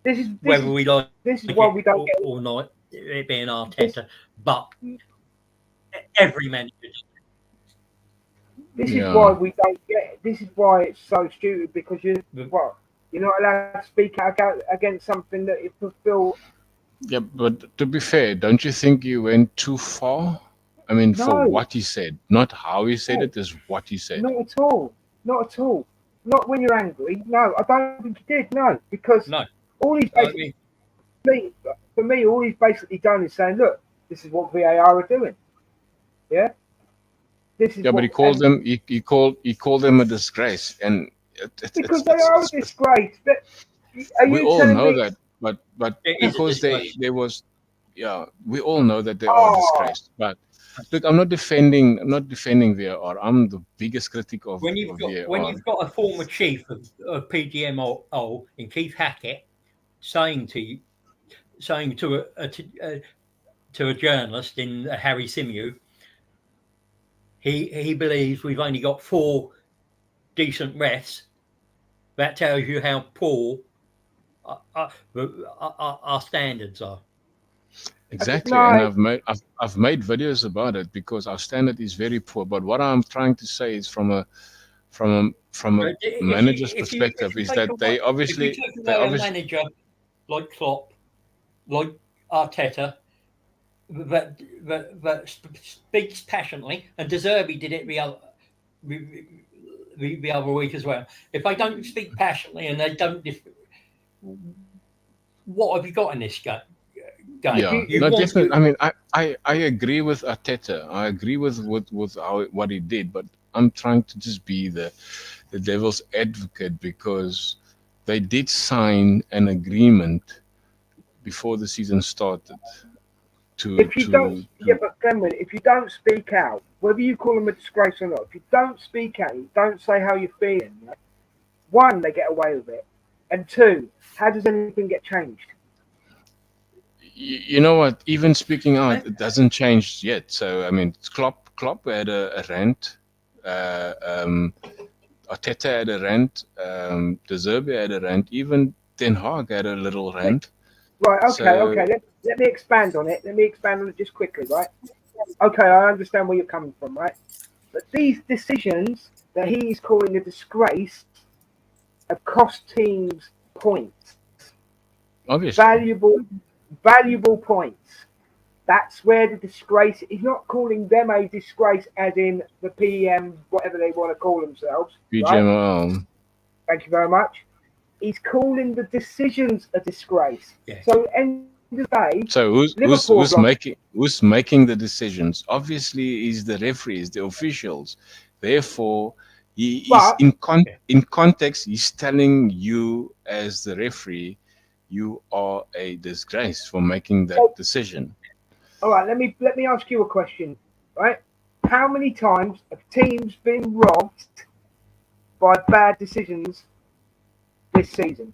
This is why we don't get or not, it being Arteta, but every manager. This is why we don't get it. This is why it's so stupid because you're not allowed to speak out against something that you fulfill. Yeah, but to be fair, don't you think you went too far? I mean, for what he said, not how he said it, is what he said. Not at all. Not at all. Not when you're angry. No, I don't think he did. No, because all he's basically, for me, all he's basically done is saying, "Look, this is what VAR are doing." Yeah. This is but he called them. He called them a disgrace, and because they are a disgrace. We all know that, but because there was. yeah, we all know that they are Oh, disgraced. But look, I'm not defending VAR. I'm the biggest critic of, when you've of got VAR. a former chief of PGMO in Keith Hackett saying to a journalist in Harry Simew, he believes we've only got 4 decent refs. That tells you how poor our standards are. Exactly, and no, I've made videos about it because our standard is very poor. But what I'm trying to say is from a manager's perspective is that they If you obviously take they away a obviously manager like Klopp, like Arteta, that speaks passionately, and Deserby did it the other week as well. If they don't speak passionately and they don't, what have you got in this game? if yeah, you You no, want definitely. you I mean, I agree with Arteta. I agree with how what he did, but I'm trying to just be the devil's advocate because they did sign an agreement before the season started to if you don't, to yeah, to but Glenn, if you don't speak out, whether you call them a disgrace or not, if you don't speak out, you don't say how you're feeling. Yeah, one, they get away with it, and two, how does anything get changed? you know what? Even speaking I, out, it doesn't change yet. So I mean, Klopp had a rant. Uh, um, Arteta had a rant. De Zerbi had a rant. Even Ten Hag had a little rant. Right, okay, So okay. Let me expand on it. Let me expand on it just quickly, right? Okay, I understand where you're coming from, right? But these decisions that he's calling a disgrace have cost teams points, obviously, valuable, valuable points. That's where the disgrace. He's not calling them a disgrace, as in the PM, whatever they want to call themselves, right? BGML. Thank you very much. He's calling the decisions a disgrace. yeah. So, end of the day, So Liverpool have lost. who's making the decisions? Obviously, is the referees, the officials. Therefore, he is But in context. He's telling you as the referee, you are a disgrace for making that so, decision. all right, let me ask you a question, right? How many times have teams been robbed by bad decisions this season?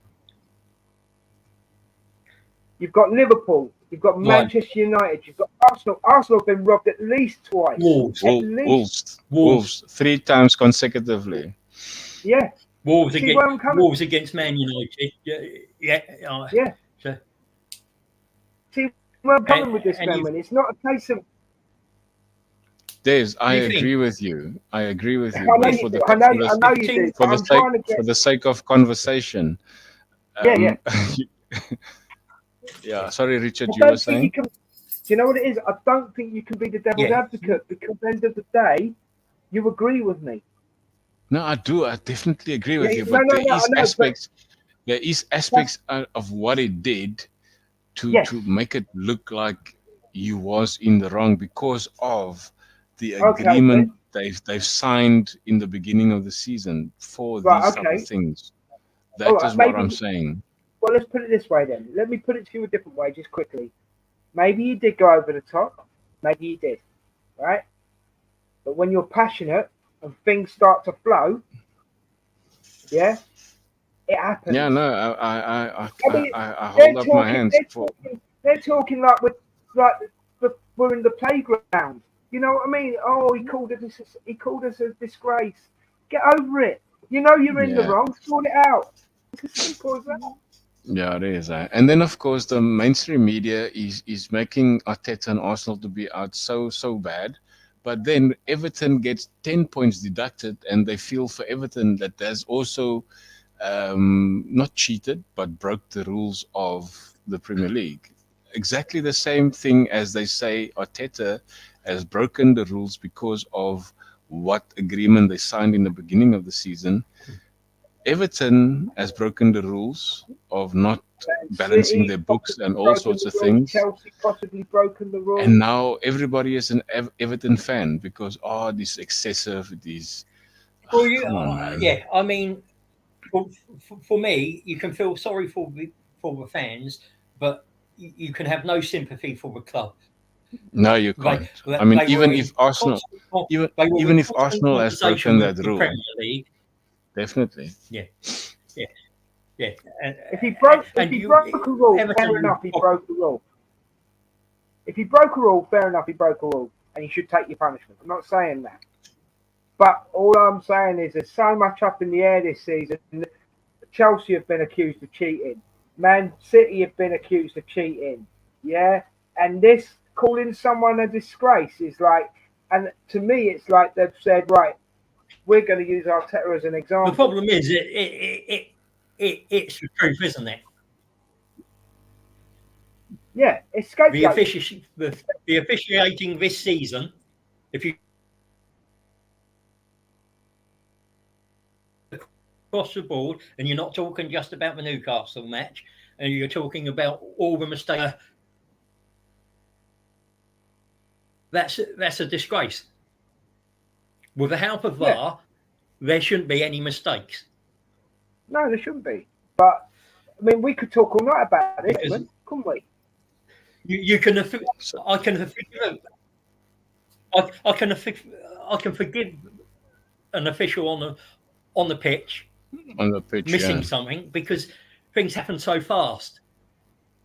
You've got Liverpool, you've got One. Manchester United, you've got Arsenal. Arsenal have been robbed at least twice. Wolves. At least, Wolves. Wolves 3 times consecutively. yeah. Wolves See against where I'm coming? Man United. Yeah. Yeah. So, See where I'm and, coming with this, and you Glenn. It's not a case of. Des, I you agree think with you. I agree with you. I know But you do. I know if you teams do. But I'm trying to for get. the sake of conversation, Yeah, yeah. yeah. Sorry, I Richard, you were don't think you saying. can. Do you know what it is? I don't think you can be the devil's yeah advocate because at the end of the day, you agree with me. No, I do. I definitely agree Yeah, with you. no, But no, no. I know, but there is that's aspects of what he did yes. to make it look like he was in the wrong because of the Okay, Glenn. agreement they've signed in the beginning of the season for Right. these type of Okay. things. All That right. is what Maybe. I'm saying. Well, let's put it this way then. Let me put it to you a different way, just quickly. Maybe you did go over the top. Maybe you did. Right. But when you're passionate and things start to flow, yeah, it Yeah, happens. no, I mean, I they're hold up my talking. hands They're for. talking. They're talking like we're in the playground. You know what I mean? Oh, he called us a disgrace. Get over it. You know you're in the Yeah, wrong. Sort it out. It's as simple as that. yeah, it is. And then of course the mainstream media is making Arteta and Arsenal to be out so bad. But then Everton gets 10 points deducted, and they feel for Everton that there's also not cheated, but broke the rules of the Premier League. Exactly the same thing as they say Arteta has broken the rules because of what agreement they signed in the beginning of the season. Everton has broken the rules of not Man balancing City their books possibly and all broken sorts the of rules. things. Chelsea possibly broken the And rules. now everybody is an Everton fan because, oh, this excessive, these. well Oh, you come on, man. yeah I mean for me you can feel sorry for the fans, but you can have no sympathy for the club. No, you can't. I mean, even if Arsenal, even if Arsenal has broken that rule, Premier League, definitely. Yeah. If he broke a rule, fair enough. He broke the rule. If he broke a rule, fair enough. He broke a rule, and you should take your punishment. I'm not saying that, but all I'm saying is there's so much up in the air this season. Chelsea have been accused of cheating. Man City have been accused of cheating. Yeah, and this calling someone a disgrace is like, and to me, it's like they've said, right, we're going to use Arteta as an example. The problem is, it's the truth, isn't it? Yeah, it's scapegoat. The officiating this season, if you across the board, and you're not talking just about the Newcastle match, and you're talking about all the mistakes, that's a disgrace. With the help of VAR, there shouldn't be any mistakes. No, there shouldn't be. But I mean, we could talk all night about it, couldn't we? You can. I can forgive. I can forgive an official on the pitch missing something because things happen so fast.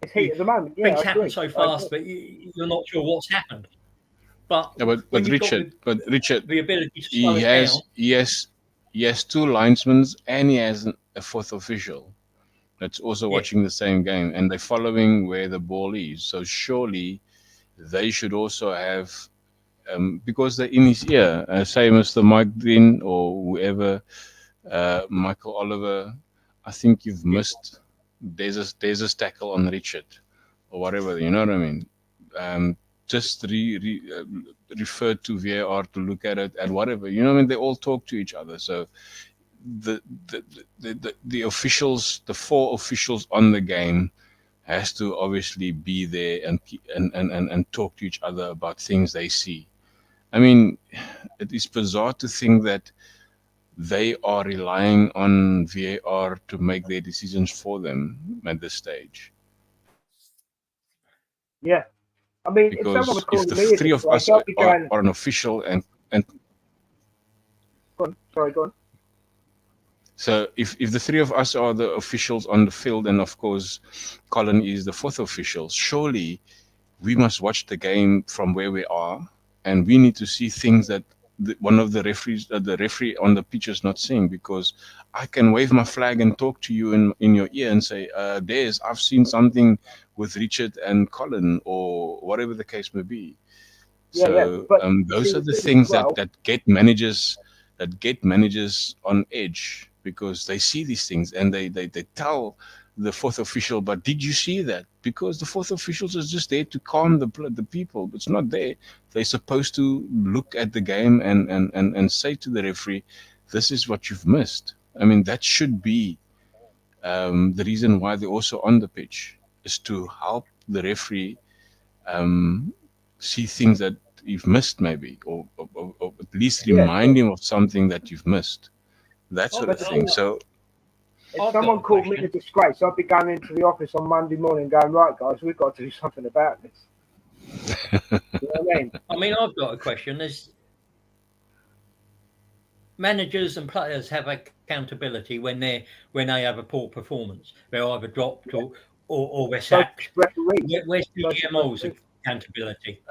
It's heat at the moment. Yeah, things happen so fast that you're not sure what's happened. But Richard, the ability to slow it down. He has two linesmen and he has a fourth official that's also watching the same game, and they're following where the ball is. So surely they should also have, because they're in his ear, say Mr. Mike Green or whoever, Michael Oliver, I think you've missed. There's a tackle on Richard or whatever. You know what I mean? Just refer to VAR to look at it and whatever. You know what I mean? They all talk to each other. So the officials, the four officials on the game, has to obviously be there and talk to each other about things they see. I mean, it is bizarre to think that they are relying on VAR to make their decisions for them at this stage. Yeah. I mean, because if the three of us are an official and go on. So if the three of us are the officials on the field, and of course Colin is the fourth official, surely we must watch the game from where we are, and we need to see things that one of the referee on the pitch is not seeing, because I can wave my flag and talk to you in your ear and say, Des, I've seen something with Richard and Colin, or whatever the case may be. So those are the things that get managers on edge, because they see these things and they tell the fourth official, but did you see that? Because the fourth officials is just there to calm the people. It's not there. They're supposed to look at the game and say to the referee, this is what you've missed. I mean, that should be the reason why they're also on the pitch, is to help the referee see things that you've missed, maybe, or at least remind him of something that you've missed. That sort of thing. So if someone called me a disgrace, I'd be going into the office on Monday morning going, right, guys, we've got to do something about this. You know what I mean, I've got a question. There's managers and players have accountability when they have a poor performance. They're either dropped or they're sacked. Where's the GMO's accountability?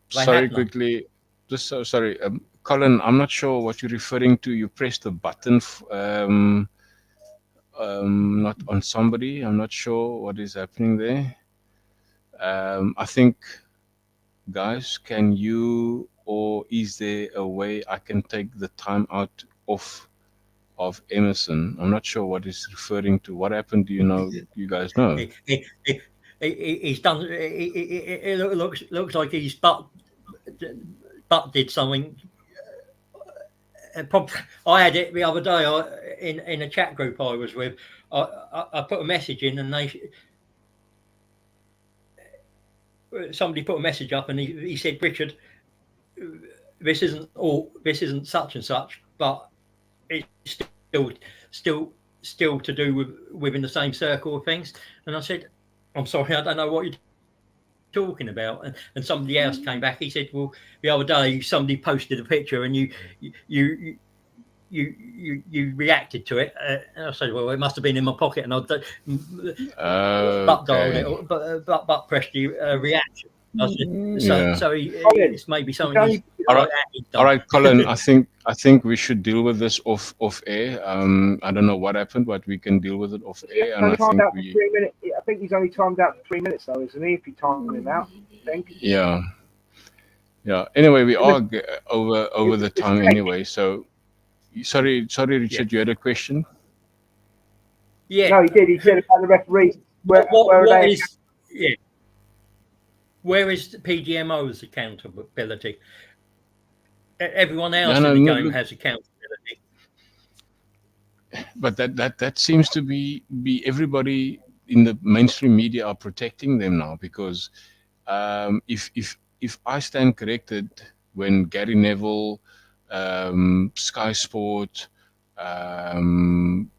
Sorry, quickly. Just sorry. Colin, I'm not sure what you're referring to. You pressed the button, not on somebody. I'm not sure what is happening there. I think, guys, can you, or is there a way I can take the time out off of Emerson? I'm not sure what he's referring to. What happened? Do you know? You guys know? He's done. It looks like he's butt did something. I had it the other day in a chat group I was with. I put a message in, and somebody put a message up, and he said, Richard, this isn't such and such, but it's still to do with within the same circle of things. And I said, I'm sorry, I don't know what you're talking about. And somebody else came back. He said, well, the other day somebody posted a picture and you you reacted to it. And I said, well, it must have been in my pocket, and I butt dialed Okay. it, but pressed the reaction. I said, Yeah. so Colin, it's maybe you something can he's only, All right. like that he's All done. right, Colin. I think we should deal with this off air. I don't know what happened, but we can deal with it off air. he's And only I timed think out for 3 minutes. I think he's only timed out for 3 minutes, though, isn't he? If you time him out, I think. yeah, yeah. Anyway, we It was, are over the it's time great. anyway. So sorry, Yeah, Richard. You had a question. yeah. No, he did. He said about the referees. Where are What they? is yeah? Where is the PGMO's accountability? Everyone No, else in no, the no. game Look, has accountability. but that seems to be everybody in the mainstream media are protecting them now because if I stand corrected, when Gary Neville, Sky Sport, um,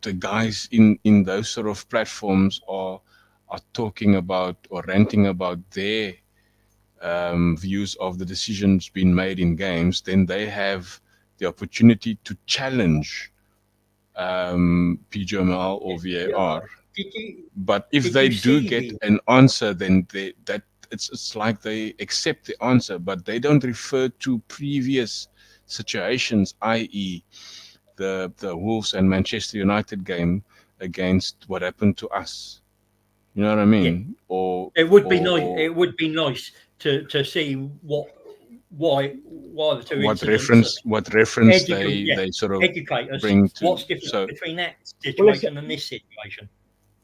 the guys in those sort of platforms are talking about or ranting about their views of the decisions being made in games, then they have the opportunity to challenge PGML or VAR. Did you But if did they you do see get the an answer, then that it's like they accept the answer, but they don't refer to previous situations, i.e., the Wolves and Manchester United game against what happened to us. You know what I yeah? mean? Or It would be nice. or It would be nice to see why the two what incidents are reference they sort of educate us. bring to. What's different So between that Well, situation and this situation?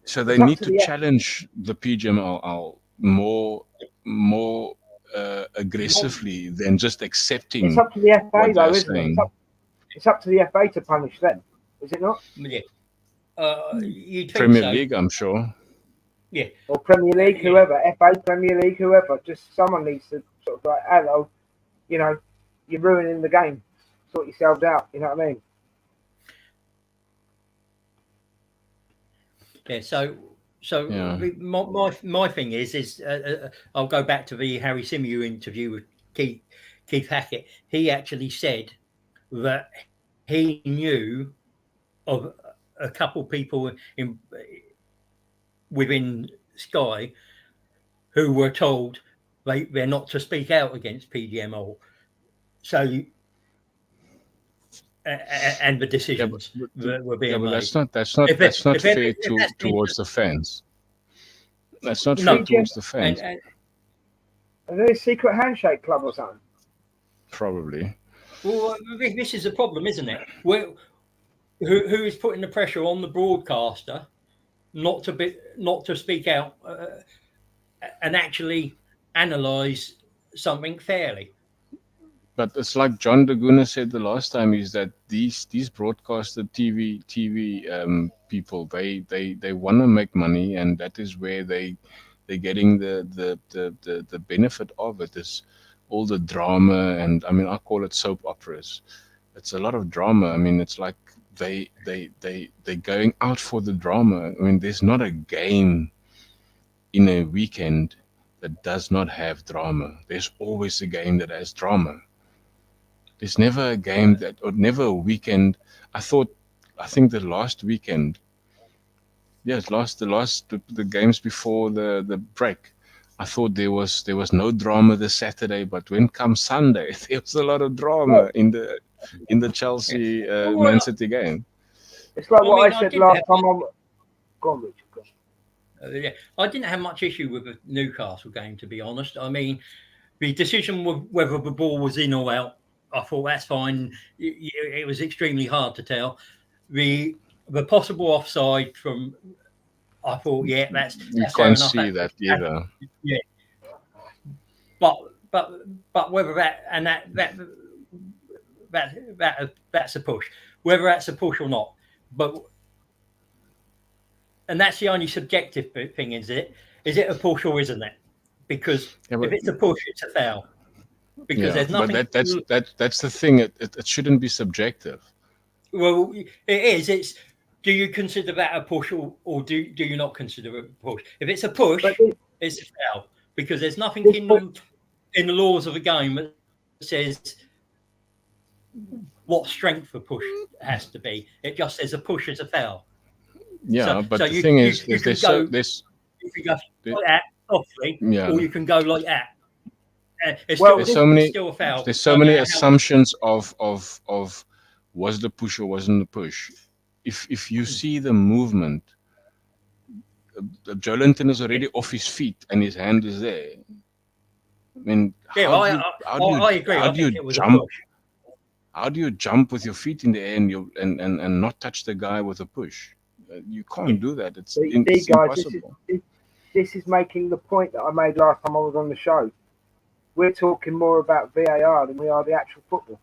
they it's up need to to the challenge the PGMOL more aggressively than just it's accepting up to the FA what they're though, isn't it? saying. It's up to the FA to punish them, is it not? Yeah, you'd think Premier so. League, I'm sure. Yeah, Or Premier League, yeah. whoever, FA, Premier League, whoever. Just someone needs to sort of like, hello, you know, you're ruining the game. Sort yourselves out. You know what I mean? Yeah, so Yeah. my thing is I'll go back to the Harry Symeou interview with Keith Hackett. He actually said that he knew of a couple people in within Sky who were told they're not to speak out against PGMO. So and the Yeah, decisions that were yeah, being but made. that's not fair If that's an towards the fans. That's not fair no, PGM, towards the and, fans. and are they a secret handshake club or something? Probably. well, this is a problem, isn't it? Who is putting the pressure on the broadcaster not to speak out and actually analyze something fairly? But it's like John Daguna said the last time is that these broadcaster TV people they want to make money, and that is where they're getting the benefit of it is all the drama. And I mean, I call it soap operas. It's a lot of drama. I mean, it's like they're going out for the drama. I mean, there's not a game in a weekend that does not have drama. There's always a game that has drama. There's never a game that, or never a weekend. I think the last weekend, yes, the games before the break. I thought there was no drama this Saturday, but when come Sunday, there was a lot of drama Well, in the Yeah. Chelsea Man Well, City game. it's like I what mean, I I said didn't last have time. much. Go on, Richard. Go Yeah, I didn't have much issue with the Newcastle game, to be honest. I mean, the decision whether the ball was in or out, I thought that's fine. It was extremely hard to tell. The the possible offside from, I thought, yeah, You that's fair can't enough. see that either. Yeah, but but but whether that and that's a push, whether that's a push or not. But and that's the only subjective thing, is it? Is it a push or isn't it? Because Yeah, if but it's a push, it's a foul. Because yeah, there's but nothing. that's the thing. It shouldn't be subjective. Well, it is. do you consider that a push, or do you not consider it a push? If it's a push, But it's a foul, because there's nothing this push, in the laws of the game that says what strength a push has to be. It just says a push is a foul. Yeah, So but the you thing you, is, you can go there's you can go there, like that softly, or yeah, you can go like that. well, there's this so It's many still a foul, there's so no many matter how much. assumptions of was the push or wasn't the push. If you see the movement, Joe Linton is already off his feet and his hand is there. I mean, Yeah, I agree. how I do think you it was a jump? push. How do you jump with your feet in the air and and not touch the guy with a push? You can't do that. so you see, It's guys, impossible. this is making the point that I made last time I was on the show. We're talking more about VAR than we are the actual football,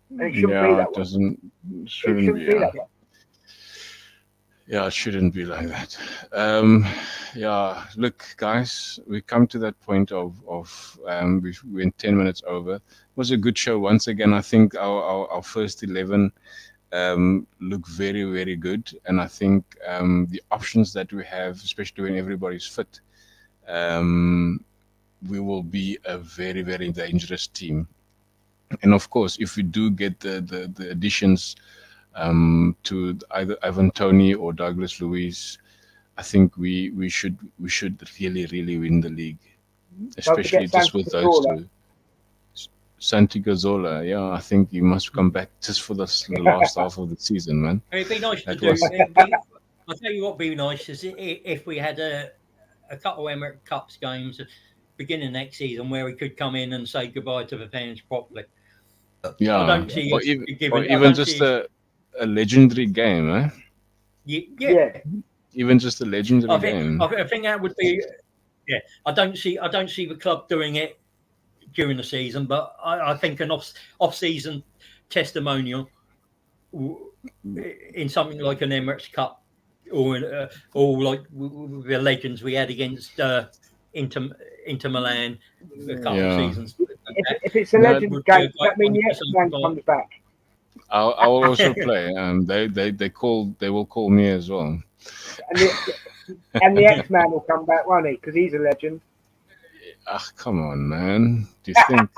and it shouldn't be Yeah, that way. It shouldn't be. shouldn't be Yeah, that way. yeah, it shouldn't be like that. Yeah, look, guys, we come to that point of we went 10 minutes over. It was a good show once again. I think our first 11 look very, very good. And I think the options that we have, especially when everybody's fit, um, we will be a very, very dangerous team. And of course, if we do get the additions to either Ivan Tony or Douglas Luiz, I think we should really, really win the league, Don't especially forget just Santi with those Cazorla. two. Santi Cazorla, yeah, I think he must come back just for the last half of the season, man. It'd be nice to That do. was I'll tell you what would be nice is if we had a couple of Emirates Cups games at beginning next season where we could come in and say goodbye to the fans properly. I yeah, don't see us or giving. I even don't just see us. a legendary game, eh? Yeah, Yeah, Even just a legendary game. I think that would be. Yeah, I don't see the club doing it during the season, but I think an off season testimonial in something like an Emirates Cup or like the legends we had against Inter Inter Milan a couple of Yeah. seasons back. if it's a No, Legends Would be game, a does great that mean one the to X say Man goodbye. comes back? I will also play. They will call me as well. And the X Man will come back, won't he? Because he's a legend. Ah, come on, man. Do you think?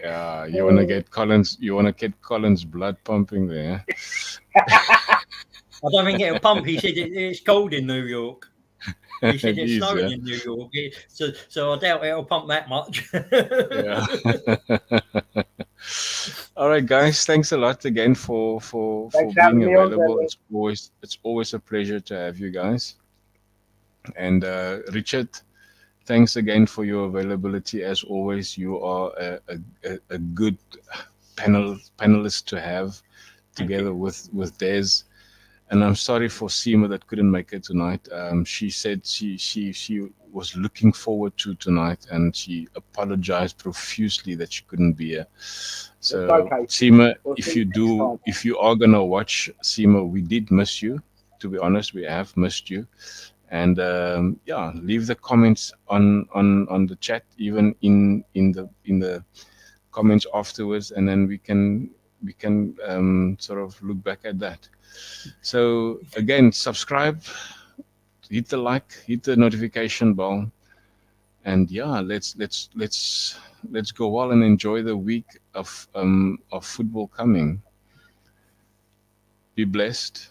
Yeah, you wanna get Collins? You wanna get Collins' blood pumping there? I don't think it'll pump. He said it's cold in New York. He said It it's is, snowing yeah. in New York, so I doubt it'll pump that much. Yeah. All right, guys. Thanks a lot again for Thanks for being having me on, available. Jeremy. It's always a pleasure to have you guys. And Richard, thanks again for your availability. As always, you are a good panelist to have Thank you. together with Des. And I'm sorry for Seema that couldn't make it tonight. She said she was looking forward to tonight, and she apologized profusely that she couldn't be here. It's So okay. Seema, We'll see you next time. if you are gonna watch Seema, we did miss you. To be honest, we have missed you. And yeah, leave the comments on the chat, even in the comments afterwards, and then we can sort of look back at that. So again, subscribe, hit the like, hit the notification bell, and yeah, let's go well and enjoy the week of football coming. Be blessed.